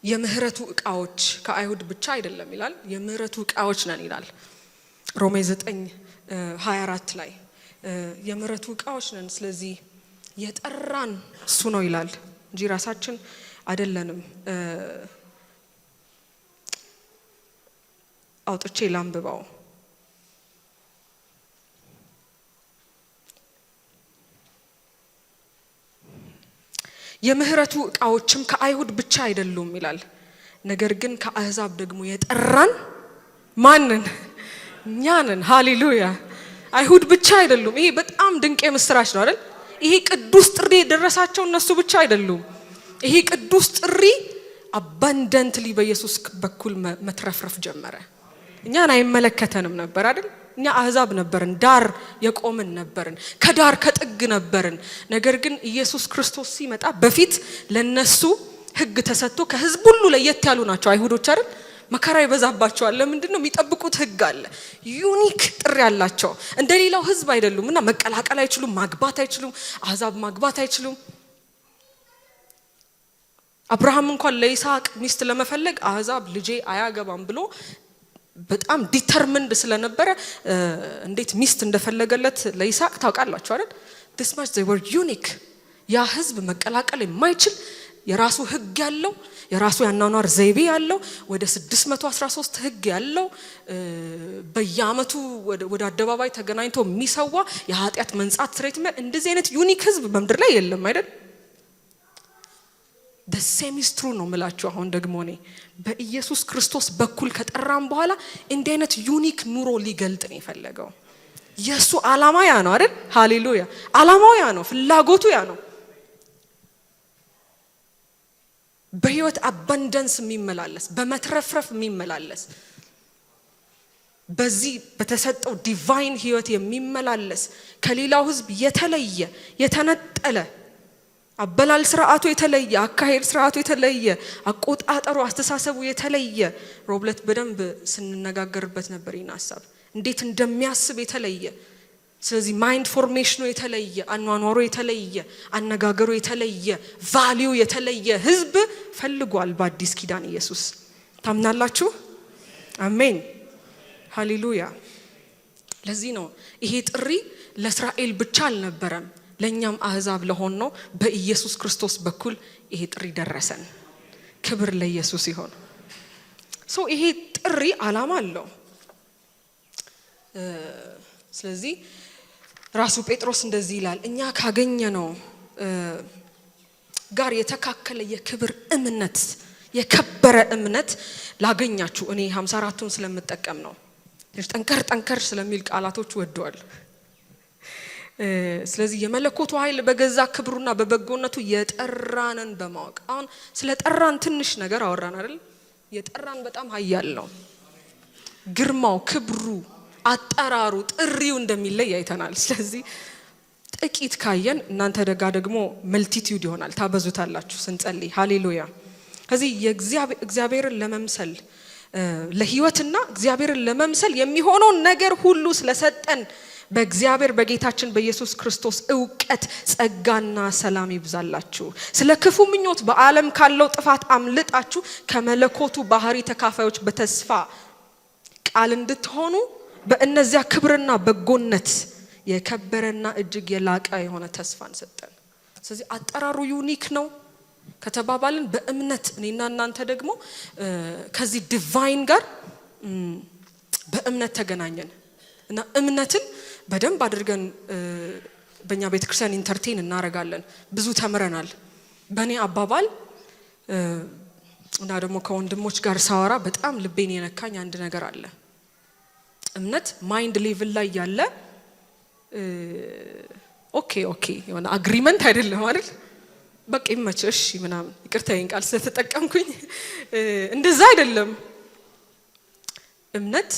የምህረቱ ዕቃዎች ከአይሁድ ብቻ አይደለም ይላል፣ የምህረቱ ዕቃዎች ነን ይላል። ሮሜ 9:24 ላይ የምህረቱ ዕቃዎች ነን። ስለዚህ የጠራን እሱ ነው ይላል እንጂ ራሳችን አይደለንም። አውጥቼ ላንብባው። የምህረቱ ዕቃዎችም ከአይሁድ ብቻ አይደሉም ይላል፣ ነገር ግን ከአሕዛብ ደግሞ የጠራን ማንን? እኛንን። ሃሌሉያ። አይሁድ ብቻ አይደሉም። ይሄ በጣም ድንቅ የምስራች ነው አይደል? ይሄ ቅዱስ ጥሪ የደረሳቸው እነሱ ብቻ አይደሉም። ይሄ ቅዱስ ጥሪ አባንደንትሊ በኢየሱስ በኩል መትረፍረፍ ጀመረ። እኛን አይመለከተንም ነበር አይደል? እኛ አሕዛብ ነበርን፣ ዳር የቆምን ነበርን፣ ከዳር ከጥግ ነበርን። ነገር ግን ኢየሱስ ክርስቶስ ሲመጣ በፊት ለነሱ ሕግ ተሰጥቶ ከሕዝብ ሁሉ ለየት ያሉ ናቸው አይሁዶች አይደል? መከራ ይበዛባቸዋል። ለምንድነው? የሚጠብቁት ሕግ አለ። ዩኒክ ጥሪ ያላቸው እንደሌላው ሕዝብ አይደሉምና መቀላቀል አይችሉም፣ ማግባት አይችሉም፣ አሕዛብ ማግባት አይችሉም። አብርሃም እንኳን ለይስሐቅ ሚስት ለመፈለግ አሕዛብ ልጄ አያገባም ብሎ በጣም ዲተርሚንድ ስለነበረ እንዴት ሚስት እንደፈለገለት ለይስሐቅ ታውቃላችሁ አይደል? this much they were unique። ያ ሕዝብ መቀላቀል የማይችል የራሱ ሕግ ያለው የራሱ ያናኗር ዘይቤ ያለው ወደ 613 ሕግ ያለው በየዓመቱ ወደ አደባባይ ተገናኝቶ የሚሰዋ የኃጢአት መንጻት ስርየት እንደዚህ አይነት ዩኒክ ሕዝብ በምድር ላይ የለም አይደል? the same is true ነው የምላችሁ። አሁን ደግሞ እኔ በኢየሱስ ክርስቶስ በኩል ከጠራም በኋላ እንዲህ አይነት ዩኒክ ኑሮ ሊገልጥ ነው የፈለገው። የሱ ዓላማ ያ ነው አይደል? ሃሌሉያ። ዓላማው ያ ነው፣ ፍላጎቱ ያ ነው። በህይወት አባንዳንስ የሚመላለስ በመትረፍረፍ የሚመላለስ በዚህ በተሰጠው ዲቫይን ህይወት የሚመላለስ ከሌላው ህዝብ የተለየ የተነጠለ አበላል ስርዓቱ የተለየ አካሄድ ስርዓቱ የተለየ አቆጣጠሩ አስተሳሰቡ የተለየ ሮብለት በደንብ ስንነጋገርበት ነበር ይህን ሐሳብ እንዴት እንደሚያስብ የተለየ ስለዚህ ማይንድ ፎርሜሽኑ የተለየ አኗኗሩ የተለየ አነጋገሩ የተለየ ቫልዩ የተለየ ህዝብ ፈልጓል በአዲስ ኪዳን ኢየሱስ። ታምናላችሁ? አሜን ሃሌሉያ። ለዚህ ነው ይሄ ጥሪ ለእስራኤል ብቻ አልነበረም፣ ለኛም አህዛብ ለሆን ነው በኢየሱስ ክርስቶስ በኩል ይሄ ጥሪ ደረሰን። ክብር ለኢየሱስ ይሁን። ይሄ ጥሪ ዓላማ አለው። ስለዚህ ራሱ ጴጥሮስ እንደዚህ ይላል፣ እኛ ካገኘነው ጋር የተካከለ የክብር እምነት የከበረ እምነት ላገኛችሁ። እኔ 54ቱን ስለምጠቀም ነው ጠንከር ስለሚል ቃላቶች ወደዋል። ስለዚህ የመለኮቱ ኃይል በገዛ ክብሩና በበጎነቱ የጠራንን በማወቅ አሁን ስለ ጠራን ትንሽ ነገር አወራን አይደል? የጠራን በጣም ኃያል ነው። ግርማው ክብሩ አጠራሩ ጥሪው እንደሚለይ አይተናል። ስለዚህ ጥቂት ካየን እናንተ ደግሞ መልቲቲዩድ ይሆናል፣ ታበዙታላችሁ ስንጸልይ። ሃሌሉያ። ስለዚህ እግዚአብሔርን ለመምሰል ለህይወትና እግዚአብሔርን ለመምሰል የሚሆነው ነገር ሁሉ ስለሰጠን በእግዚአብሔር በጌታችን በኢየሱስ ክርስቶስ ዕውቀት ጸጋና ሰላም ይብዛላችሁ። ስለ ክፉ ምኞት በዓለም ካለው ጥፋት አምልጣችሁ ከመለኮቱ ባህሪ ተካፋዮች በተስፋ ቃል እንድትሆኑ በእነዚያ ክብርና በጎነት የከበረና እጅግ የላቀ የሆነ ተስፋን ሰጠን። ስለዚህ አጠራሩ ዩኒክ ነው ከተባባልን በእምነት እኔና እናንተ ደግሞ ከዚህ ዲቫይን ጋር በእምነት ተገናኘን እና እምነትን በደንብ አድርገን በእኛ ቤተክርስቲያን ኢንተርቴን እናረጋለን። ብዙ ተምረናል። በእኔ አባባል እና ደግሞ ከወንድሞች ጋር ሳወራ በጣም ልቤን የነካኝ አንድ ነገር አለ። እምነት ማይንድ ሌቭል ላይ ያለ ኦኬ የሆነ አግሪመንት አይደለም አይደል? በቃ ይመችሽ ምናምን ይቅርታዬን ቃል ስለተጠቀምኩኝ እንደዛ አይደለም። እምነት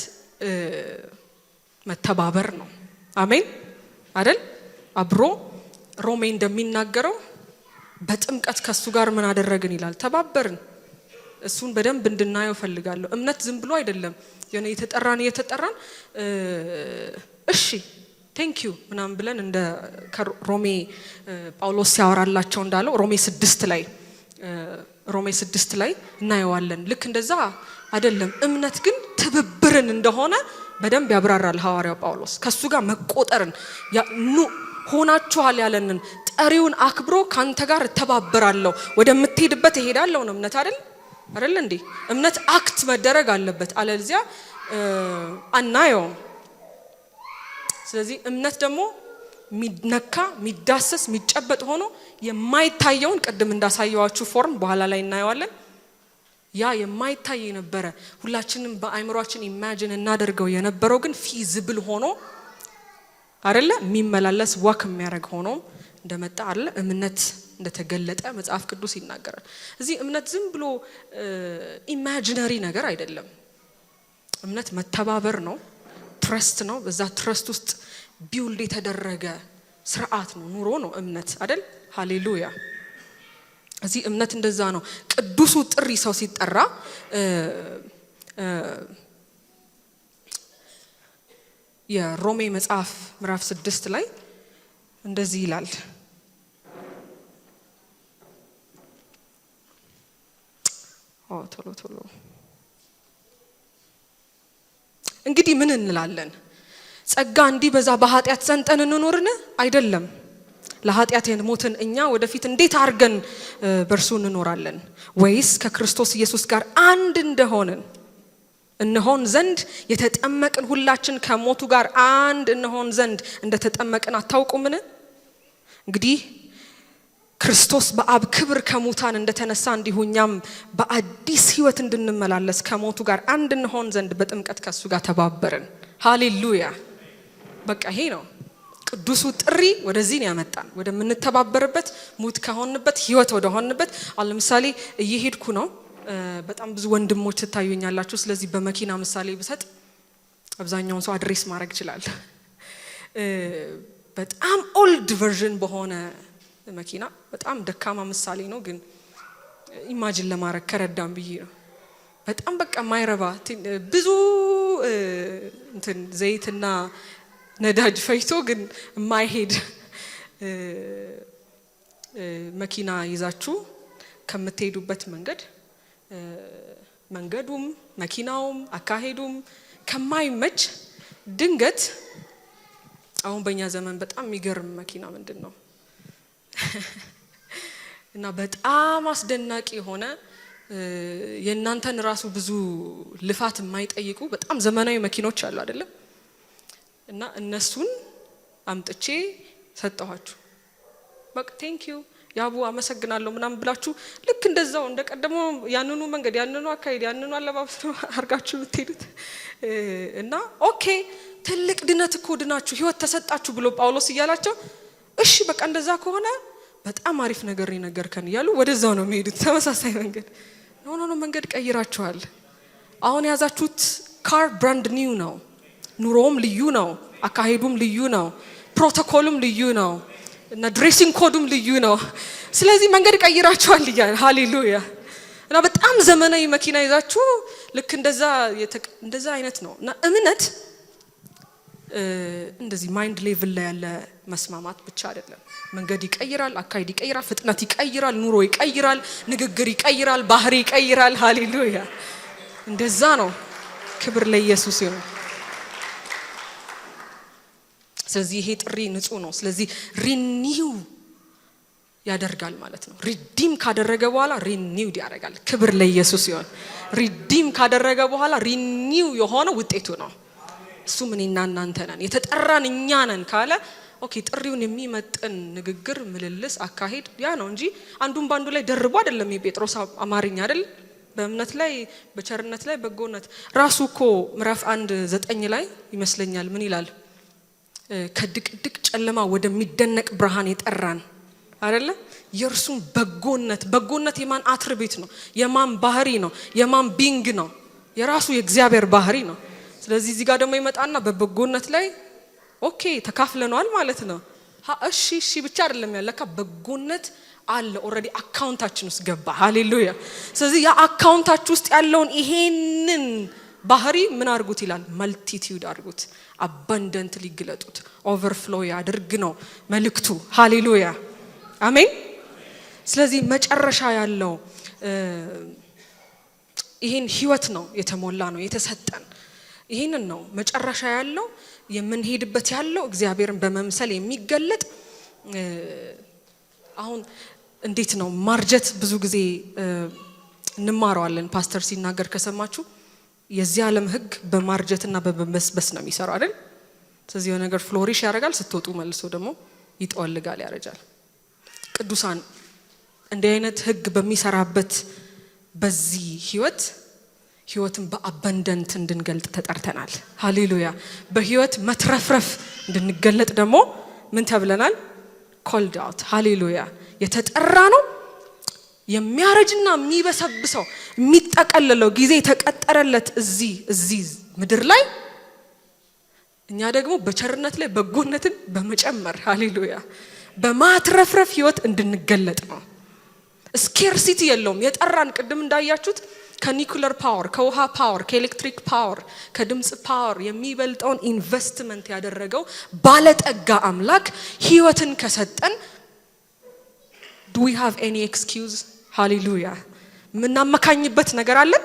መተባበር ነው። አሜን አይደል? አብሮ ሮሜ እንደሚናገረው በጥምቀት ከሱ ጋር ምን አደረግን ይላል? ተባበርን። እሱን በደንብ እንድናየው ፈልጋለሁ። እምነት ዝም ብሎ አይደለም የሆነ የተጠራን እሺ ቴንክ ዩ ምናምን ብለን እንደ ሮሜ ጳውሎስ ሲያወራላቸው እንዳለው ሮሜ 6 ላይ እናየዋለን። ልክ እንደዛ አይደለም። እምነት ግን ትብብርን እንደሆነ በደንብ ያብራራል ሐዋርያው ጳውሎስ። ከሱ ጋር መቆጠርን ሆናችኋል ያለንን ጠሪውን አክብሮ ካንተ ጋር ተባበራለሁ ወደምትሄድበት እሄዳለሁ ነው እምነት አይደል እንዴ? እምነት አክት መደረግ አለበት፣ አለዚያ አናየውም። ስለዚህ እምነት ደግሞ ሚነካ ሚዳሰስ ሚጨበጥ ሆኖ የማይታየውን ቅድም እንዳሳየዋችሁ ፎርም በኋላ ላይ እናየዋለን። ያ የማይታይ የነበረ ሁላችንም በአይምሮአችን ኢማጂን እናደርገው የነበረው ግን ፊዚብል ሆኖ አይደለ የሚመላለስ ወክ የሚያደርግ ሆኖ እንደመጣ አይደለ እምነት እንደተገለጠ መጽሐፍ ቅዱስ ይናገራል። እዚህ እምነት ዝም ብሎ ኢማጂነሪ ነገር አይደለም። እምነት መተባበር ነው፣ ትረስት ነው። በዛ ትረስት ውስጥ ቢውልድ የተደረገ ስርዓት ነው፣ ኑሮ ነው እምነት አይደል? ሃሌሉያ። እዚህ እምነት እንደዛ ነው። ቅዱሱ ጥሪ ሰው ሲጠራ የሮሜ መጽሐፍ ምዕራፍ 6 ላይ እንደዚህ ይላል። ቶሎ እንግዲህ ምን እንላለን? ጸጋ እንዲበዛ በኃጢአት ጸንተን እንኖርን? አይደለም። ለኃጢአት የሞትን እኛ ወደፊት እንዴት አድርገን በእርሱ እንኖራለን? ወይስ ከክርስቶስ ኢየሱስ ጋር አንድ እንሆን ዘንድ የተጠመቅን ሁላችን ከሞቱ ጋር አንድ እንሆን ዘንድ እንደተጠመቅን አታውቁምን? እንግዲህ ክርስቶስ በአብ ክብር ከሙታን እንደተነሳ እንዲሁ እኛም በአዲስ ሕይወት እንድንመላለስ ከሞቱ ጋር አንድ እንሆን ዘንድ በጥምቀት ከሱ ጋር ተባበርን። ሃሌሉያ። በቃ ይሄ ነው ቅዱሱ ጥሪ ወደዚህ ነው ያመጣን ወደ ምንተባበርበት ሙት ከሆንበት ህይወት ወደ ሆንበት አለ ምሳሌ እየሄድኩ ነው በጣም ብዙ ወንድሞች ታዩኛላችሁ ስለዚህ በመኪና ምሳሌ ብሰጥ አብዛኛውን ሰው አድሬስ ማድረግ ይችላል በጣም ኦልድ ቨርዥን በሆነ መኪና በጣም ደካማ ምሳሌ ነው ግን ኢማጂን ለማድረግ ከረዳም ብዬ ነው በጣም በቃ ማይረባ ብዙ እንትን ዘይትና ነዳጅ ፈይቶ ግን ማይሄድ መኪና ይዛችሁ ከምትሄዱበት መንገዱም መኪናውም አካሄዱም ከማይመች ድንገት አሁን በእኛ ዘመን በጣም የሚገርም መኪና ምንድነው እና በጣም አስደናቂ ሆነ የእናንተን ራሱ ብዙ ልፋት የማይጠይቁ በጣም ዘመናዊ መኪኖች አሉ አይደለም እና እነሱን አምጥቼ ሰጣኋችሁ በቃ ቴንኪዩ ያቡ አመሰግናለሁ ምናምን ብላችሁ ልክ እንደዛው እንደቀደመው ያንኑ መንገድ ያንኑ አካሄድ ያንኑ አለባበስ አርጋችሁ ብትሄዱት እና ኦኬ ትልቅ ድነት እኮ ድናችሁ ህይወት ተሰጣችሁ ብሎ ጳውሎስ ይያላቸው እሺ በቃ እንደዛ ከሆነ በጣም አሪፍ ነገር ይነገርከን ይያሉ ወደዛው ነው የሚሄዱት ተመሳሳይ መንገድ ኖ መንገድ ቀይራችኋል አሁን ያዛችሁት ካር ብራንድ ኒው ነው ኑሮም ልዩ ነው አካሄዱም ልዩ ነው ፕሮቶኮሉም ልዩ ነው እና ድሬሲንግ ኮዱም ልዩ ነው ስለዚህ መንገድ ቀይራችኋል ይላል ሃሌሉያ እና በጣም ዘመናዊ መኪና ይዛችሁ ልክ እንደዛ አይነት ነው እና እምነት እንደዚህ ማይንድ ሌቭል ላይ ያለ መስማማት ብቻ አይደለም መንገድ ይቀይራል አካሄድ ይቀይራል ፍጥነት ይቀይራል ኑሮ ይቀይራል ንግግር ይቀይራል ባህሪ ይቀይራል ሃሌሉያ እንደዛ ነው ክብር ለኢየሱስ ይሁን ስለዚህ ይሄ ጥሪ ንጹህ ነው ስለዚህ ሪኒው ያደርጋል ማለት ነው ሪዲም ካደረገ በኋላ ሪኒው ያደርጋል ክብር ለኢየሱስ ይሁን ሪዲም ካደረገ በኋላ ሪኒው የሆነ ውጤቱ ነው እሱ ምንና እናንተ ነን የተጠራን እኛ ነን ካለ ኦኬ ጥሪውን የሚመጥን ንግግር ምልልስ አካሄድ ያ ነው እንጂ አንዱን ባንዱ ላይ ደርቦ አይደለም የጴጥሮስ አማርኛ አይደል በእምነት ላይ በቸርነት ላይ በጎነት ራሱ እኮ ምዕራፍ 1:9 ላይ ይመስለኛል ምን ይላል ከድቅድቅ ጨለማ ወደሚደነቅ ብርሃን የጠራን አይደለ የርሱም በጎነት የማን አትሪቢዩት ነው የማን ባህሪ ነው የማን ቢንግ ነው የራሱ የእግዚአብሔር ባህሪ ነው ስለዚህ እዚህ ጋር ደግሞ ይመጣና በበጎነት ላይ ኦኬ ተካፍለናል ማለት ነው እሺ ብቻ አይደለም ያለካ በጎነት አለ ኦሬዲ አካውንታችን ውስጥ ገባ ሃሌሉያ ስለዚህ ያ አካውንታችን ውስጥ ያለውን ይሄንን ባህሪ ምን አድርጉት ይላል መልቲቲዩድ አድርጉት አባንደንትሊ ግለጡት ኦቨርፍሎ ያድርግ ነው መልእክቱ ሃሌሉያ አሜን ስለዚህ መጨረሻ ያለው ይሄን ህይወት ነው የተሞላ ነው የተሰጠን ይሄንን ነው መጨረሻ ያለው የምንሄድበት ያለው እግዚአብሔርን በመምሰል የሚገለጥ አሁን እንዴት ነው ማርጀት ብዙ ጊዜ እንማራለን ፓስተር ሲናገር ከሰማችሁ የዚህ ዓለም ህግ በማርጀትና በመበስበስ ነው የሚሰራው አይደል ስለዚህ የሆነ ነገር ፍሎሪሽ ያደርጋል ስትወጡ መልሶ ደግሞ ይጠወልጋል ያረጃል ቅዱሳን እንደ አይነት ህግ በሚሰራበት በዚህ ህይወትን በአባንደንት እንድንገልጥ ተጠርተናል ሃሌሉያ በህይወት መትረፍረፍ እንድንገለጥ ደግሞ ምን ተብለናል ኮልድ አውት ሃሌሉያ የተጠራ ነው የሚያረጅና የሚበሰብሰው የሚጠቀለለው ጊዜ ተቀጠረለት እዚህ ምድር ላይ እኛ ደግሞ በቸርነት ላይ በጎነትን በመጨመር ሃሌሉያ በማትረፍረፍ ህይወት እንድንገለጥ ነው ስኬርሲቲ የለውም የጠራን ቅድም እንዳያችሁት ከኒኩለር ፓወር ከውሃ ፓወር ከኤሌክትሪክ ፓወር ከድምጽ ፓወር የሚበልጠውን ኢንቨስትመንት ያደረገው ባለጠጋ አምላክ ህይወትን ከሰጠን do we have any excuse hallelujah ምናመካኝበት ነገር አለን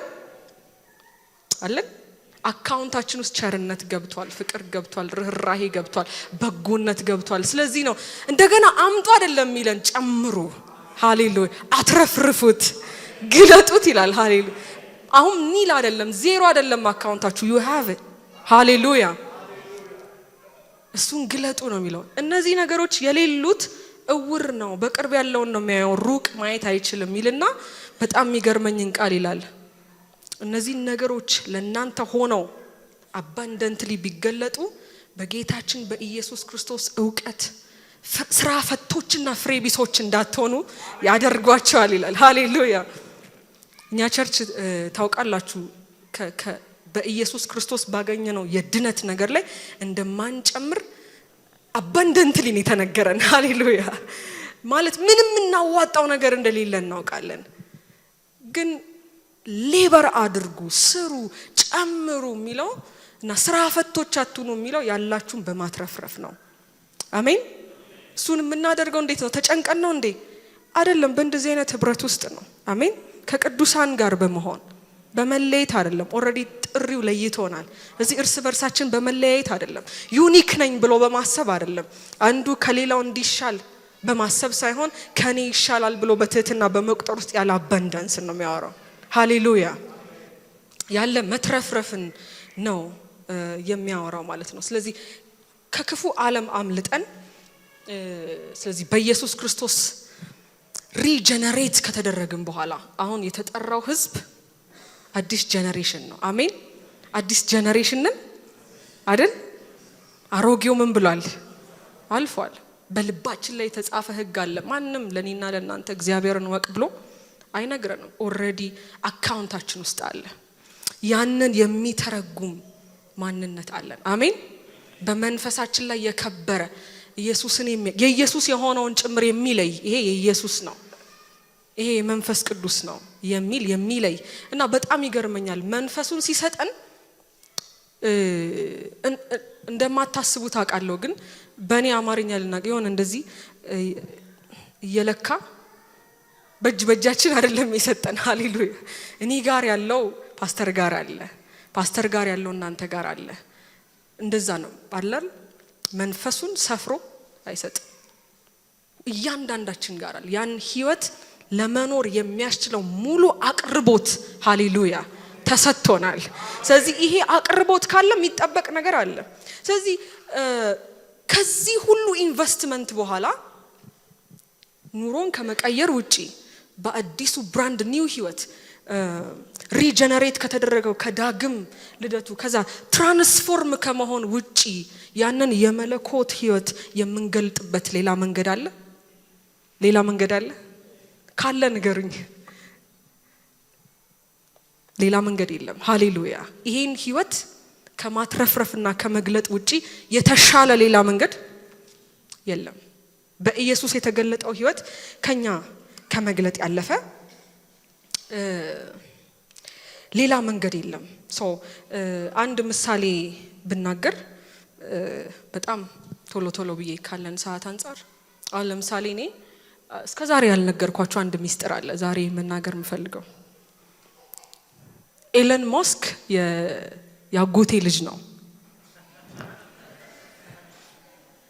አካውንታችን ውስጥ ቸርነት ገብቷል ፍቅር ገብቷል ርህራሄ ገብቷል በጎነት ገብቷል ስለዚህ ነው እንደገና አምጡ አይደለም የሚለን ጨምሩ ሃሌሉያ አትረፍርፉት ግለጡት ይላል ሃሌሉያ አሁን ኒል አይደለም ዜሮ አይደለም አካውንታችሁ you have it ሃሌሉያ እሱን ግለጡ ነው የሚለው እነዚህ ነገሮች የሌሉት እውር ነው በቅርብ ያለውን ነው የሚያየው ሩቅ ማየት አይችልም ይልና በጣም የሚገርመኝን ቃል ይላል እነዚህ ነገሮች ለእናንተ ሆነው አባንደንትሊ ቢገለጡ በጌታችን በኢየሱስ ክርስቶስ ዕውቀት ስራ ፈቶችና ፍሬ ቢሶች እንዳትሆኑ ያደርጓቸዋል ይላል። ሃሌሉያ። እኛ ቸርች ታውቃላችሁ በኢየሱስ ክርስቶስ ባገኘነው የድነት ነገር ላይ እንደማንጨምር አባንደንትሊ ነው የተነገረን። ሃሌሉያ። ማለት ምንም እናዋጣው ነገር እንደሌለ እናውቃለን። ግን ሌበር አድርጉ፣ ስሩ፣ ጨምሩ የሚለው እና ስራ ፈቶች አትሁኑ የሚለው ያላችሁን በማትረፍረፍ ነው። አሜን። እሱን የምናደርገው እንዴት ነው? ተጨንቀን ነው እንዴ? አይደለም። በእንደዚህ አይነት ህብረት ውስጥ ነው። አሜን። ከቅዱሳን ጋር በመሆን በመለየት አይደለም። ኦሬዲ ጥሪው ለይቶናል። እዚህ እርስ በርሳችን በመለያየት አይደለም። ዩኒክ ነኝ ብሎ በማሰብ አይደለም። አንዱ ከሌላው እንዲሻል በማሰብ ሳይሆን ከኔ ይሻላል ብሎ በትህትና በመቁጠር ውስጥ ያለ አባንዳንስ ነው የሚያወራው። ሃሌሉያ። ያለ መትረፍረፍን ነው የሚያወራው ማለት ነው። ስለዚህ ከክፉ ዓለም አምልጠን ስለዚህ በኢየሱስ ክርስቶስ ሪጀነሬት ከተደረግን በኋላ አሁን የተጠራው ህዝብ አዲስ ጄነሬሽን ነው። አሜን። አዲስ ጄነሬሽንን አይደል? አሮጌው ምን ብሏል? አልፏል። በልባችን ላይ የተጻፈ ህግ አለ። ማንም ለኔና ለናንተ እግዚአብሔርን ወቅ ብሎ አይነግረንም። ኦሬዲ አካውንታችን ውስጥ አለ። ያንን የሚተረጉም ማንነት አለን። አሜን። በመንፈሳችን ላይ የከበረ ኢየሱስን የኢየሱስ የሆነውን ጭምር የሚለይ ይሄ የኢየሱስ ነው፣ ይሄ የመንፈስ ቅዱስ ነው የሚለይ እና በጣም ይገርመኛል። መንፈሱን ሲሰጠን እንደማታስቡት አውቃለሁ፣ ግን በእኔ አማርኛ ልናገር ይሆን እንደዚህ እየለካ በእጃችን አይደለም የሰጠን። ሃሌሉያ። እኔ ጋር ያለው ፓስተር ጋር አለ፣ ፓስተር ጋር ያለው እናንተ ጋር አለ። እንደዛ ነው አይደል? መንፈሱን ሰፍሮ አይሰጥም። እያንዳንዳችን ጋር አለ። ያን ህይወት ለመኖር የሚያስችለው ሙሉ አቅርቦት ሃሌሉያ ተሰጥቶናል። ስለዚህ ይሄ አቅርቦት ካለ የሚጠበቅ ነገር አለ። ስለዚህ ከዚህ ሁሉ ኢንቨስትመንት በኋላ ኑሮን ከመቀየር ውጪ በአዲሱ ብራንድ ኒው ህይወት ሪጀነሬት ከተደረገው ከዳግም ልደቱ ከዛ ትራንስፎርም ከመሆን ውጪ ያንን የመለኮት ህይወት የምንገልጥበት ሌላ መንገድ አለ? ሌላ መንገድ አለ? ካለ ንገሩኝ። ሌላ መንገድ የለም። ሃሌሉያ። ይሄን ህይወት ከማትረፍረፍና ከመግለጥ ውጪ የተሻለ ሌላ መንገድ የለም። በኢየሱስ የተገለጠው ህይወት ከኛ ከመግለጥ ያለፈ ሌላ መንገድ የለም። አንድ ምሳሌ ብናገር በጣም ቶሎ ብዬ ካለን ሰዓት አንፃር አሁን ለምሳሌ እኔ እስከዛሬ ያልነገርኳችሁ አንድ ሚስጥር አለ ዛሬ መናገር የምፈልገው። ኤለን ማስክ ያጎቴ ልጅ ነው።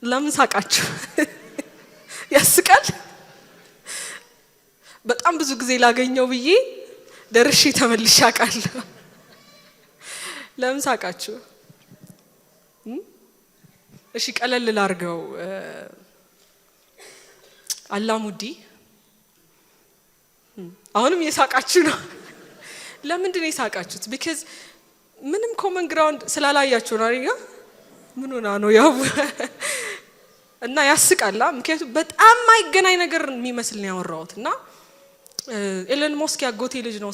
ለምን ሳቃችሁ? ያስቃል። በጣም ብዙ ጊዜ ላገኘው ብዬ ደርሼ ተመልሼ አውቃለሁ። ለምን ሳቃችሁ? እሺ ቀለል ላርገው። አላሙዲ አሁንም የሳቃችሁ ነው። ለምንድን ነው የሳቃችሁት? ቢካዝ ምንም ኮመን ግራውንድ ስላላያችሁ ነው አይደል? ምን ሆና ነው ያው እና ያስቃላ። ምክንያቱም በጣም ማይገናኝ ነገር የሚመስል ነው ያወራሁት። እና ኤለን ማስክ ያጎቴ ልጅ ነው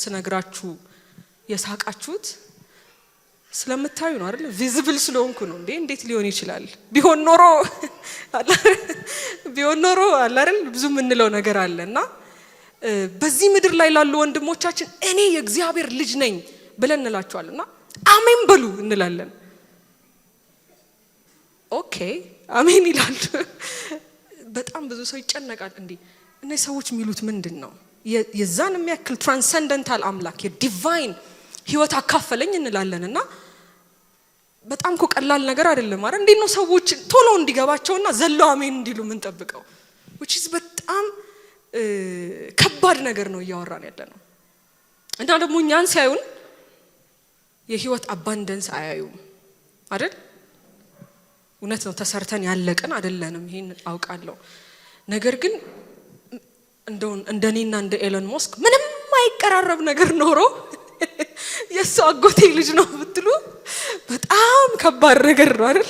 ስነግራችሁ የሳቃችሁት ስለምታዩ ነው አይደል? ቪዚብል ስለሆንኩ ነው። እንዴት ሊሆን ይችላል? ቢሆን ኖሮ አለ አይደል? ብዙ ምንለው ነገር አለና በዚህ ምድር ላይ ላሉ ወንድሞቻችን እኔ የእግዚአብሔር ልጅ ነኝ ብለን እንላቸዋልና አሜን በሉ እንላለን። ኦኬ አሜን ይላሉ። በጣም ብዙ ሰው ይጨነቃል። እነዚህ ሰዎች የሚሉት ምንድን ነው? የዛን የሚያክል ትራንሰንደንታል አምላክ የዲቫይን ህይወት አካፈለኝ እንላለንና በጣም ቀላል ነገር አይደለም ማለት እንዴት ነው ሰዎች ቶሎ እንዲገባቸውና ዘለው አሜን እንዲሉ ምን ጠብቀው? which is በጣም ከባድ ነገር ነው እያወራን ያለነው። እና ደግሞ እኛን ሲያዩን የህይወት አባንደንስ አያዩም አይደል? እውነት ነው ተሰርተን ያለቀን አይደለንም፣ ይሄን አውቃለሁ። ነገር ግን እንደኔና እንደ ኤለን ማስክ ምንም አይቀራረብ ነገር ኖሮ የሱ አጎቴ ልጅ ነው ብትሉ በጣም ከባድ ነገር ነው አይደል?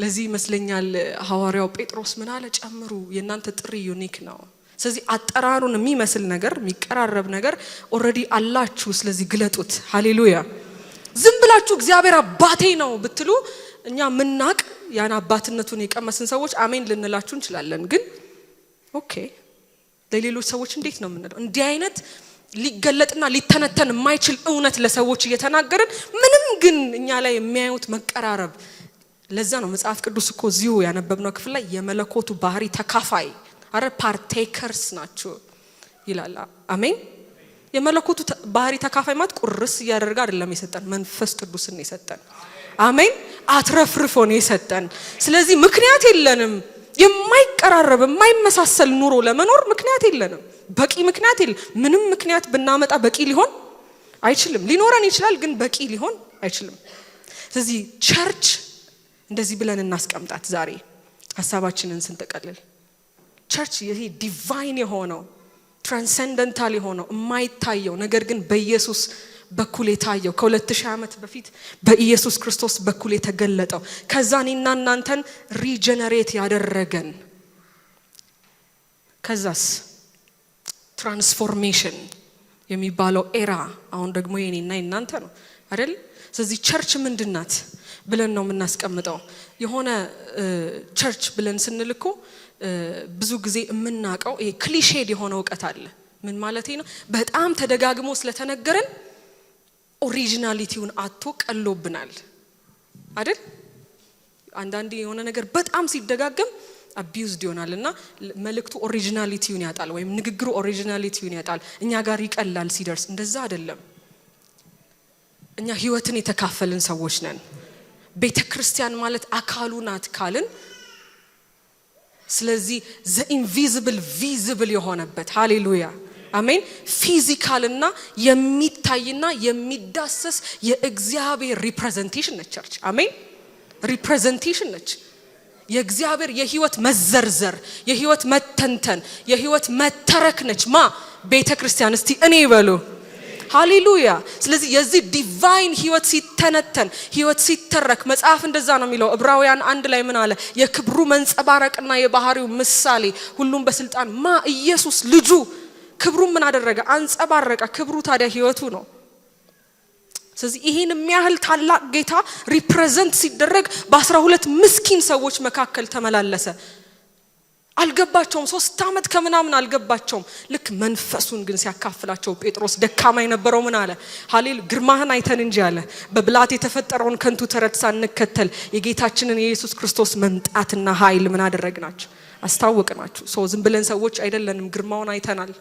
ለዚህ ይመስለኛል ሐዋርያው ጴጥሮስ ምን አለ? ጨምሩ፣ የእናንተ ጥሪ ዩኒክ ነው። ስለዚህ አጠራሩን የሚመስል ነገር የሚቀራረብ ነገር ኦሬዲ አላችሁ። ስለዚህ ግለጡት። ሃሌሉያ። ዝም ብላችሁ እግዚአብሔር አባቴ ነው ብትሉ እኛ ምናቅ ያን አባትነቱን የቀመስን ሰዎች አሜን ልንላችሁ እንችላለን። ግን ኦኬ ለሌሎች ሰዎች እንዴት ነው የምንለው? እንዲህ አይነት ሊገለጥና ሊተነተን የማይችል እውነት ለሰዎች እየተናገርን ምንም ግን እኛ ላይ የሚያዩት መቀራረብ። ለዛ ነው መጽሐፍ ቅዱስ እኮ እዚሁ ያነበብነው ክፍል ላይ የመለኮቱ ባህሪ ተካፋይ አረ ፓርቴከርስ ናችሁ ይላል። አሜን። የመለኮቱ ባህሪ ተካፋይ ማለት ቁርስ እያደረገ አይደለም የሰጠን፣ መንፈስ ቅዱስን የሰጠን። አሜን። አትረፍርፎ ነው የሰጠን። ስለዚህ ምክንያት የለንም የማይቀራረብ የማይመሳሰል ኑሮ ለመኖር ምክንያት የለንም። በቂ ምክንያት የለም። ምንም ምክንያት ብናመጣ በቂ ሊሆን አይችልም። ሊኖረን ይችላል ግን በቂ ሊሆን አይችልም። ስለዚህ ቸርች እንደዚህ ብለን እናስቀምጣት ዛሬ ሐሳባችንን ስንጠቀልል። ቸርች ይሄ ዲቫይን የሆነው ትራንሰንደንታል የሆነው የማይታየው ነገር ግን በኢየሱስ በኩል የታየው ከ2000 ዓመት በፊት በኢየሱስ ክርስቶስ በኩል የተገለጠው ከዛ እኔና እናንተን ሪጀነሬት ያደረገን ከዛስ ትራንስፎርሜሽን የሚባለው ኤራ አሁን ደግሞ የኔና የናንተ ነው አይደል? ስለዚህ ቸርች ምንድናት ብለን ነው የምናስቀምጠው። የሆነ ቸርች ብለን ስንልኮ ብዙ ጊዜ የምናቀው ይሄ ክሊሼድ የሆነ ዕውቀት አለ። ምን ማለት ነው? በጣም ተደጋግሞ ስለተነገረን ኦሪጂናሊቲውን አጥቶ ቀሎብናል አይደል? አንዳንዴ የሆነ ነገር በጣም ሲደጋገም አቢዩዝድ ይሆናልና መልእክቱ ኦሪጂናሊቲውን ያጣል ወይም ንግግሩ ኦሪጂናሊቲውን ያጣል። እኛ ጋር ይቀላል ሲደርስ። እንደዛ አይደለም። እኛ ህይወትን የተካፈልን ሰዎች ነን። ቤተክርስቲያን ማለት አካሉ ናት ካልን ስለዚህ ዘ ኢንቪዚብል ቪዚብል የሆነበት ሃሌሉያ አሜን። ፊዚካልና የሚታይና የሚዳሰስ የእግዚአብሔር ሪፕሬዘንቴሽን ነች ቸርች። አሜን። ሪፕሬዘንቴሽን ነች። የእግዚአብሔር የህይወት መዘርዘር፣ የህይወት መተንተን፣ የህይወት መተረክ ነች ማ ቤተክርስቲያን። እስቲ እኔ ይበሉ ሃሌሉያ። ስለዚህ የዚህ ዲቫይን ህይወት ሲተነተን ህይወት ሲተረክ መጽሐፍ እንደዛ ነው የሚለው። ዕብራውያን 1 ላይ ምን አለ? የክብሩ መንጸባረቅና የባህሪው ምሳሌ ሁሉም በስልጣን ማ ኢየሱስ ልጁ ክብሩ ምን አደረገ? አንጸባረቀ። ክብሩ ታዲያ ህይወቱ ነው። ስለዚህ ይሄን የሚያህል ታላቅ ጌታ ሪፕሬዘንት ሲደረግ በ12 ምስኪን ሰዎች መካከል ተመላለሰ። አልገባቸውም። 3 ዓመት ከምናምን አልገባቸውም። ልክ መንፈሱን ግን ሲያካፍላቸው ጴጥሮስ ደካማ የነበረው ምን አለ? ሃሌሉ ግርማህን አይተን እንጂ አለ በብላት የተፈጠረውን ከንቱ ተረት ሳንከተል የጌታችንን የኢየሱስ ክርስቶስ መምጣትና ኃይል ምን አደረግናችሁ? አስታወቅናችሁ። ዝም ብለን ሰዎች አይደለንም፣ ግርማውን አይተናል።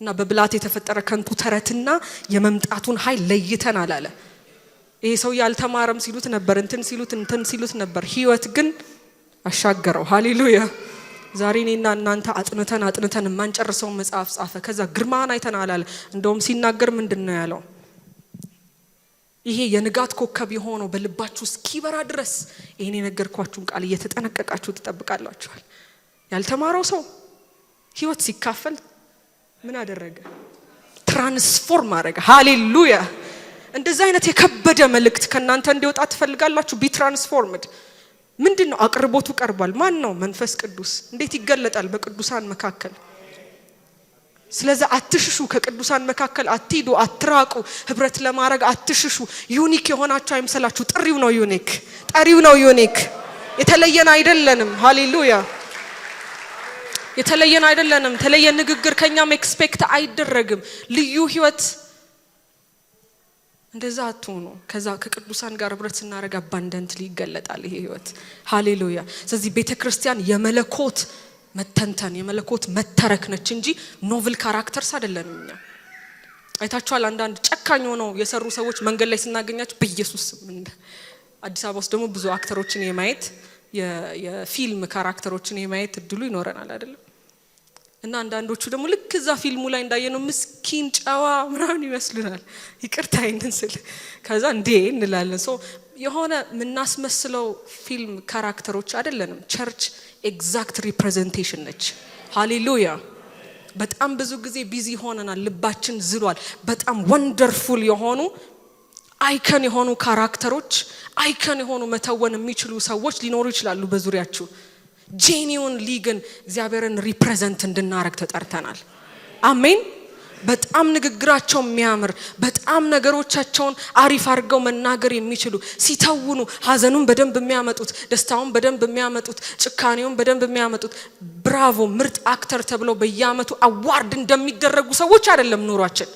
እና በብላት የተፈጠረ ከንቱ ተረትና የመምጣቱን ኃይል ለይተናል አለ። ይሄ ሰው ያልተማረም ሲሉት ነበር፣ እንትን ሲሉት ነበር። ህይወት ግን አሻገረው። ሃሌሉያ። ዛሬ እኔና እናንተ አጥንተን ማንጨርሰው መጽሐፍ ጻፈ። ከዛ ግርማን አይተናል አለ። እንደውም ሲናገር ምንድነው ያለው? ይሄ የንጋት ኮከብ የሆነው በልባችሁ እስኪበራ ድረስ ይሄን የነገርኳችሁን ቃል እየተጠነቀቃችሁ ትጠብቃላችኋል። ያልተማረው ሰው ህይወት ሲካፈል ምን አደረገ? ትራንስፎርም አደረገ። ሃሌሉያ። እንደዚህ አይነት የከበደ መልእክት ከናንተ እንዲወጣ ትፈልጋላችሁ? ቢ ትራንስፎርምድ። ምንድነው? አቅርቦቱ ቀርቧል። ማን ነው? መንፈስ ቅዱስ። እንዴት ይገለጣል? በቅዱሳን መካከል። ስለዚህ አትሽሹ፣ ከቅዱሳን መካከል አትሂዱ፣ አትራቁ፣ ህብረት ለማድረግ አትሽሹ። ዩኒክ የሆናችሁ አይምሰላችሁ። ጥሪው ነው ዩኒክ፣ ጠሪው ነው ዩኒክ። የተለየን አይደለንም። ሃሌሉያ። የተለየን አይደለንም። ተለየ ንግግር ከኛም ኤክስፔክት አይደረግም። ልዩ ህይወት እንደዛ አትሆኑ። ከዛ ከቅዱሳን ጋር ህብረት ስናደርግ አባንደንትሊ ይገለጣል ይሄ ህይወት። ሃሌሉያ። ስለዚህ ቤተክርስቲያን የመለኮት መተንተን የመለኮት መተረክ ነች እንጂ ኖቨል ካራክተርስ አይደለንም። እኛ አይታችኋል። አንዳንድ ጨካኝ ሆነው የሰሩ ሰዎች መንገድ ላይ ስናገኛቸው በኢየሱስ አዲስ አበባ ውስጥ ደግሞ ብዙ አክተሮችን የማየት የፊልም ካራክተሮችን የማየት እድሉ ይኖረናል አይደል? እና አንዳንዶቹ ደግሞ ልክ እዛ ፊልሙ ላይ እንዳየነው ምስኪን ጨዋ ምናምን ይመስሉናል። ይቅርታ ይንስል ከዛ እንዴ እንላለን። የሆነ ምናስመስለው ፊልም ካራክተሮች አይደለንም። ቸርች ኤግዛክት ሪፕሬዘንቴሽን ነች። ሃሌሉያ። በጣም ብዙ ጊዜ ቢዚ ሆነናል፣ ልባችን ዝሏል። በጣም ወንደርፉል የሆኑ አይከን የሆኑ ካራክተሮች አይከን የሆኑ መተወን የሚችሉ ሰዎች ሊኖሩ ይችላሉ በዙሪያችሁ ጄኒዩንሊ ግን እግዚአብሔርን ሪፕሬዘንት እንድናረግ ተጠርተናል አሜን በጣም ንግግራቸው የሚያምር በጣም ነገሮቻቸውን አሪፍ አድርገው መናገር የሚችሉ ሲተውኑ ሐዘኑን በደንብ የሚያመጡት ደስታውን በደንብ የሚያመጡት ጭካኔውን በደንብ የሚያመጡት ብራቮ ምርጥ አክተር ተብለው በየአመቱ አዋርድ እንደሚደረጉ ሰዎች አይደለም ኑሯችን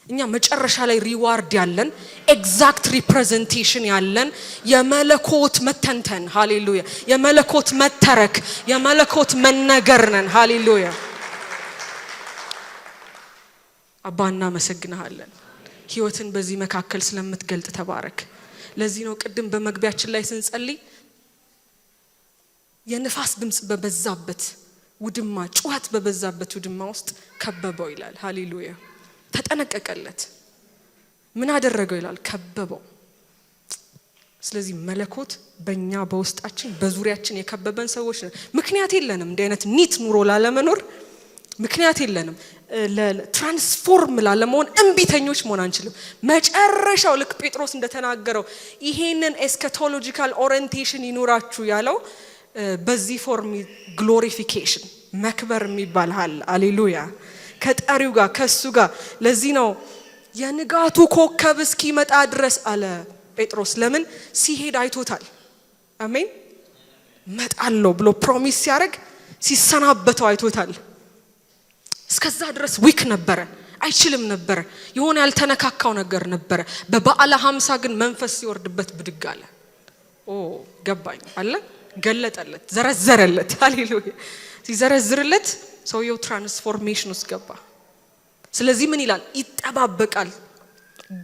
እኛ መጨረሻ ላይ ሪዋርድ ያለን ኤግዛክት ሪፕሬዘንቴሽን ያለን የመለኮት መተንተን ሃሌሉያ የመለኮት መተረክ የመለኮት መነገር ነን ሃሌሉያ አባና መሰግናለን ህይወትን በዚህ መካከል ስለምትገልጥ ተባረክ ለዚህ ነው ቅድም በመግቢያችን ላይ ስንጸልይ የንፋስ ድምጽ በበዛበት ውድማ ጩኸት በበዛበት ውድማ ውስጥ ከበበው ይላል ሃሌሉያ ተጠነቀቀለት ምን አደረገው ይላል ከበበው ስለዚህ መለኮት በእኛ በውስጣችን በዙሪያችን የከበበን ሰዎች ነን ምክንያት የለንም እንደ አይነት ኒት ኑሮ ላለመኖር ምክንያት የለንም ለትራንስፎርም ላለመሆን እንቢተኞች መሆን አንችልም መጨረሻው ልክ ጴጥሮስ እንደተናገረው ይሄንን ኤስካቶሎጂካል ኦሪየንቴሽን ይኖራችሁ ያለው በዚህ ፎርም ግሎሪፊኬሽን መክበር የሚባል ሃሌሉያ ከጠሪው ጋር ከሱ ጋር ለዚህ ነው የንጋቱ ኮከብ እስኪመጣ ድረስ አለ ጴጥሮስ ለምን ሲሄድ አይቶታል አሜን መጣለው ብሎ ፕሮሚስ ሲያደርግ ሲሰናበተው አይቶታል እስከዛ ድረስ ዊክ ነበር አይችልም ነበር የሆነ ያልተነካካው ነገር ነበር በበዓለ 50 ግን መንፈስ ሲወርድበት ብድግ አለ ገባኝ አለ ገለጠለት ዘረዘረለት ሃሌሉያ ሲዘረዝርለት ሰውየው ትራንስፎርሜሽን ውስጥ ገባ ስለዚህ ምን ይላል ይጠባበቃል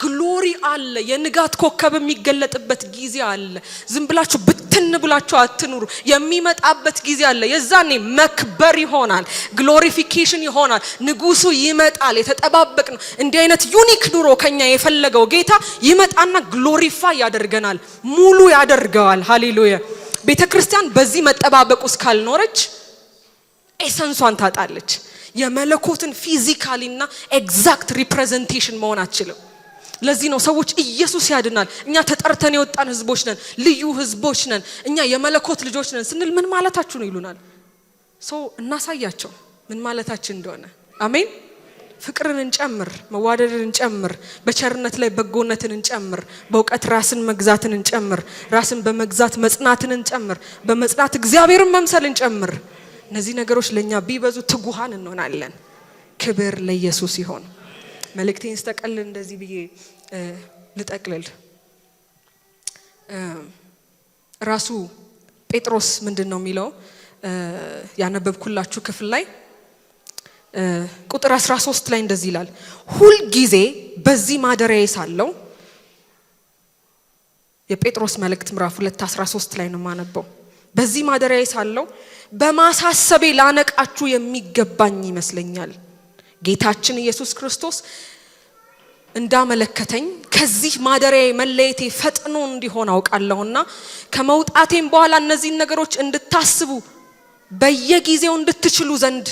ግሎሪ አለ የንጋት ኮከብ የሚገለጥበት ጊዜ አለ ዝም ብላችሁ ብትን ብላችሁ አትኑሩ የሚመጣበት ጊዜ አለ የዛኔ መክበር ይሆናል ግሎሪፊኬሽን ይሆናል ንጉሱ ይመጣል የተጠባበቅ ነው እንዲህ አይነት ዩኒክ ኑሮ ከኛ የፈለገው ጌታ ይመጣና ግሎሪፋይ ያደርገናል ሙሉ ያደርገዋል ሃሌሉያ ቤተክርስቲያን በዚህ መጠባበቅ ውስጥ ካልኖረች ኤሰንሷን ታጣለች የመለኮትን ፊዚካሊና ኤግዛክት ሪፕሬዘንቴሽን መሆን አትችልም ለዚህ ነው ሰዎች ኢየሱስ ያድናል እኛ ተጠርተን የወጣን ህዝቦች ነን ልዩ ህዝቦች ነን እኛ የመለኮት ልጆች ነን ስንል ምን ማለታችሁ ነው ይሉናል እናሳያቸው ምን ማለታችን እንደሆነ አሜን ፍቅርን እንጨምር መዋደድን እንጨምር በቸርነት ላይ በጎነትን እንጨምር በእውቀት ራስን መግዛትን እንጨምር ራስን በመግዛት መጽናትን እንጨምር በመጽናት እግዚአብሔርን መምሰል እንጨምር እነዚህ ነገሮች ለኛ ቢበዙ ትጉሃን እንሆናለን ክብር ለኢየሱስ ይሁን መልእክቴን ስተቀል እንደዚህ ብዬ ልጠቅልል ራሱ ጴጥሮስ ምንድነው የሚለው ያነበብኩላችሁ ክፍል ላይ ቁጥር 13 ላይ እንደዚህ ይላል ሁሉ ጊዜ በዚህ ማደሪያዬ ሳለው የጴጥሮስ መልእክት ምዕራፍ 2:13 ላይ ነው ማነበው በዚህ ማደሪያዬ ሳለው በማሳሰቤ ላነቃችሁ የሚገባኝ ይመስለኛል ጌታችን ኢየሱስ ክርስቶስ እንዳመለከተኝ ከዚህ ማደሪያዬ መለየቴ ፈጥኖ እንዲሆን አውቃለሁና ከመውጣቴም በኋላ እነዚህ ነገሮች እንድታስቡ በየጊዜው እንድትችሉ ዘንድ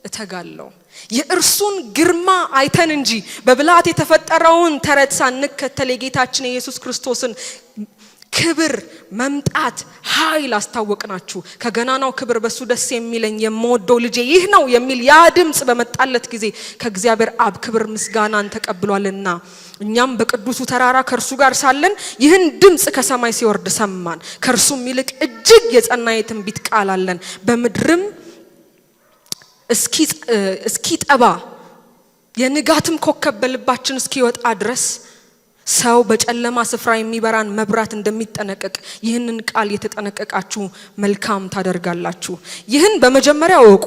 እተጋለሁ የእርሱን ግርማ አይተን እንጂ በብልሃት የተፈጠረውን ተረት ሳንከተል የጌታችን ኢየሱስ ክርስቶስን ክብር መምጣት ኃይል አስታወቅናችሁ ከገናናው ክብር በሱ ደስ የሚለኝ የምወደው ልጄ ይህ ነው የሚል ያ ድምጽ በመጣለት ጊዜ ከእግዚአብሔር አብ ክብር ምስጋናን ተቀብሏልና እኛም በቅዱሱ ተራራ ከርሱ ጋር ሳለን ይህን ድምጽ ከሰማይ ሲወርድ ሰማን ከርሱም ይልቅ እጅግ የጸና የትንቢት ቃል አለን በምድርም እስኪ ጠባ የንጋትም ኮከብ በልባችን እስኪወጣ ድረስ ሰው በጨለማ ስፍራ የሚበራን መብራት እንደሚጠነቀቅ ይህንን ቃል የተጠነቀቃችሁ መልካም ታደርጋላችሁ ይህን በመጀመሪያ ወቁ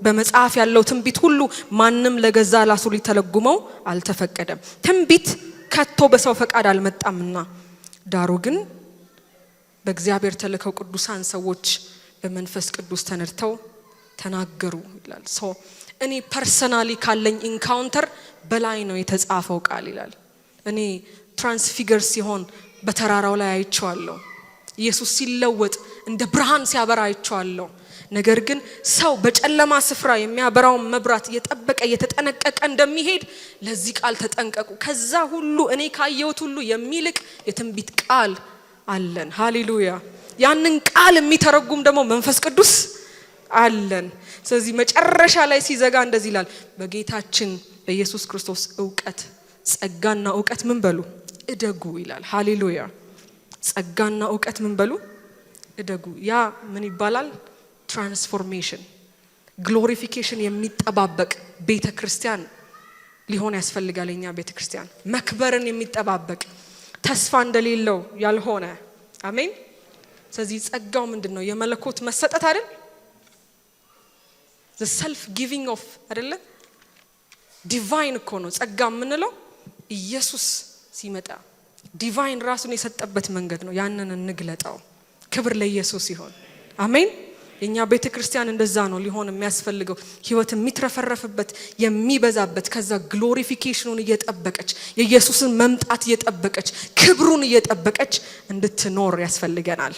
በመጽሐፍ ያለው ትንቢት ሁሉ ማንንም ለገዛ ራሱ ሊተለጉመው አልተፈቀደም ትንቢት ከቶ በሰው ፈቃድ አልመጣምና ዳሩ ግን በእግዚአብሔር ተልከው ቅዱሳን ሰዎች በመንፈስ ቅዱስ ተነድተው ተናገሩ ይላል እኔ ፐርሰናሊ ካለኝ ኢንካውንተር በላይ ነው የተጻፈው ቃል ይላል እኔ ትራንስፊገር ሲሆን በተራራው ላይ አይቻለሁ ኢየሱስ ሲለወጥ እንደ ብርሃን ሲያበራ አይቻለሁ ነገር ግን ሰው በጨለማ ስፍራ የሚያበራውን መብራት እየጠበቀ እየተጠነቀቀ እንደሚሄድ ለዚህ ቃል ተጠንቀቁ። ከዛ ሁሉ እኔ ካየሁት ሁሉ የሚልቅ የትንቢት ቃል አለን። ሃሌሉያ። ያንን ቃል የሚተረጉም ደግሞ መንፈስ ቅዱስ አለን። ስለዚህ መጨረሻ ላይ ሲዘጋ እንደዚህ ይላል፣ በጌታችን በኢየሱስ ክርስቶስ ዕውቀት ጸጋና ዕውቀት ምን በሉ እደጉ ይላል። ሃሌሉያ። ጸጋና ዕውቀት ምን በሉ እደጉ። ያ ምን ይባላል? ትራንስፎርሜሽን፣ ግሎሪፊኬሽን የሚጠባበቅ ቤተክርስቲያን ሊሆን ያስፈልጋል። የኛ ቤተክርስቲያን መክበርን የሚጠባበቅ ተስፋ እንደሌለው ያልሆነ። አሜን። ስለዚህ ጸጋው ምንድነው? የመለኮት መሰጠት አይደል? the self giving of አይደለ? ዲቫይን እኮ ነው ጸጋ የምንለው። ኢየሱስ ሲመጣ ዲቫይን ራሱን የሰጠበት መንገድ ነው። ያንን እንግለጣው። ክብር ለኢየሱስ ይሁን። አሜን። የኛ ቤተክርስቲያን እንደዛ ነው ሊሆን የሚያስፈልገው። ህይወት የሚትረፈረፍበት የሚበዛበት፣ ከዛ ግሎሪፊኬሽኑን እየጠበቀች የኢየሱስን መምጣት እየጠበቀች ክብሩን እየጠበቀች እንድትኖር ያስፈልገናል።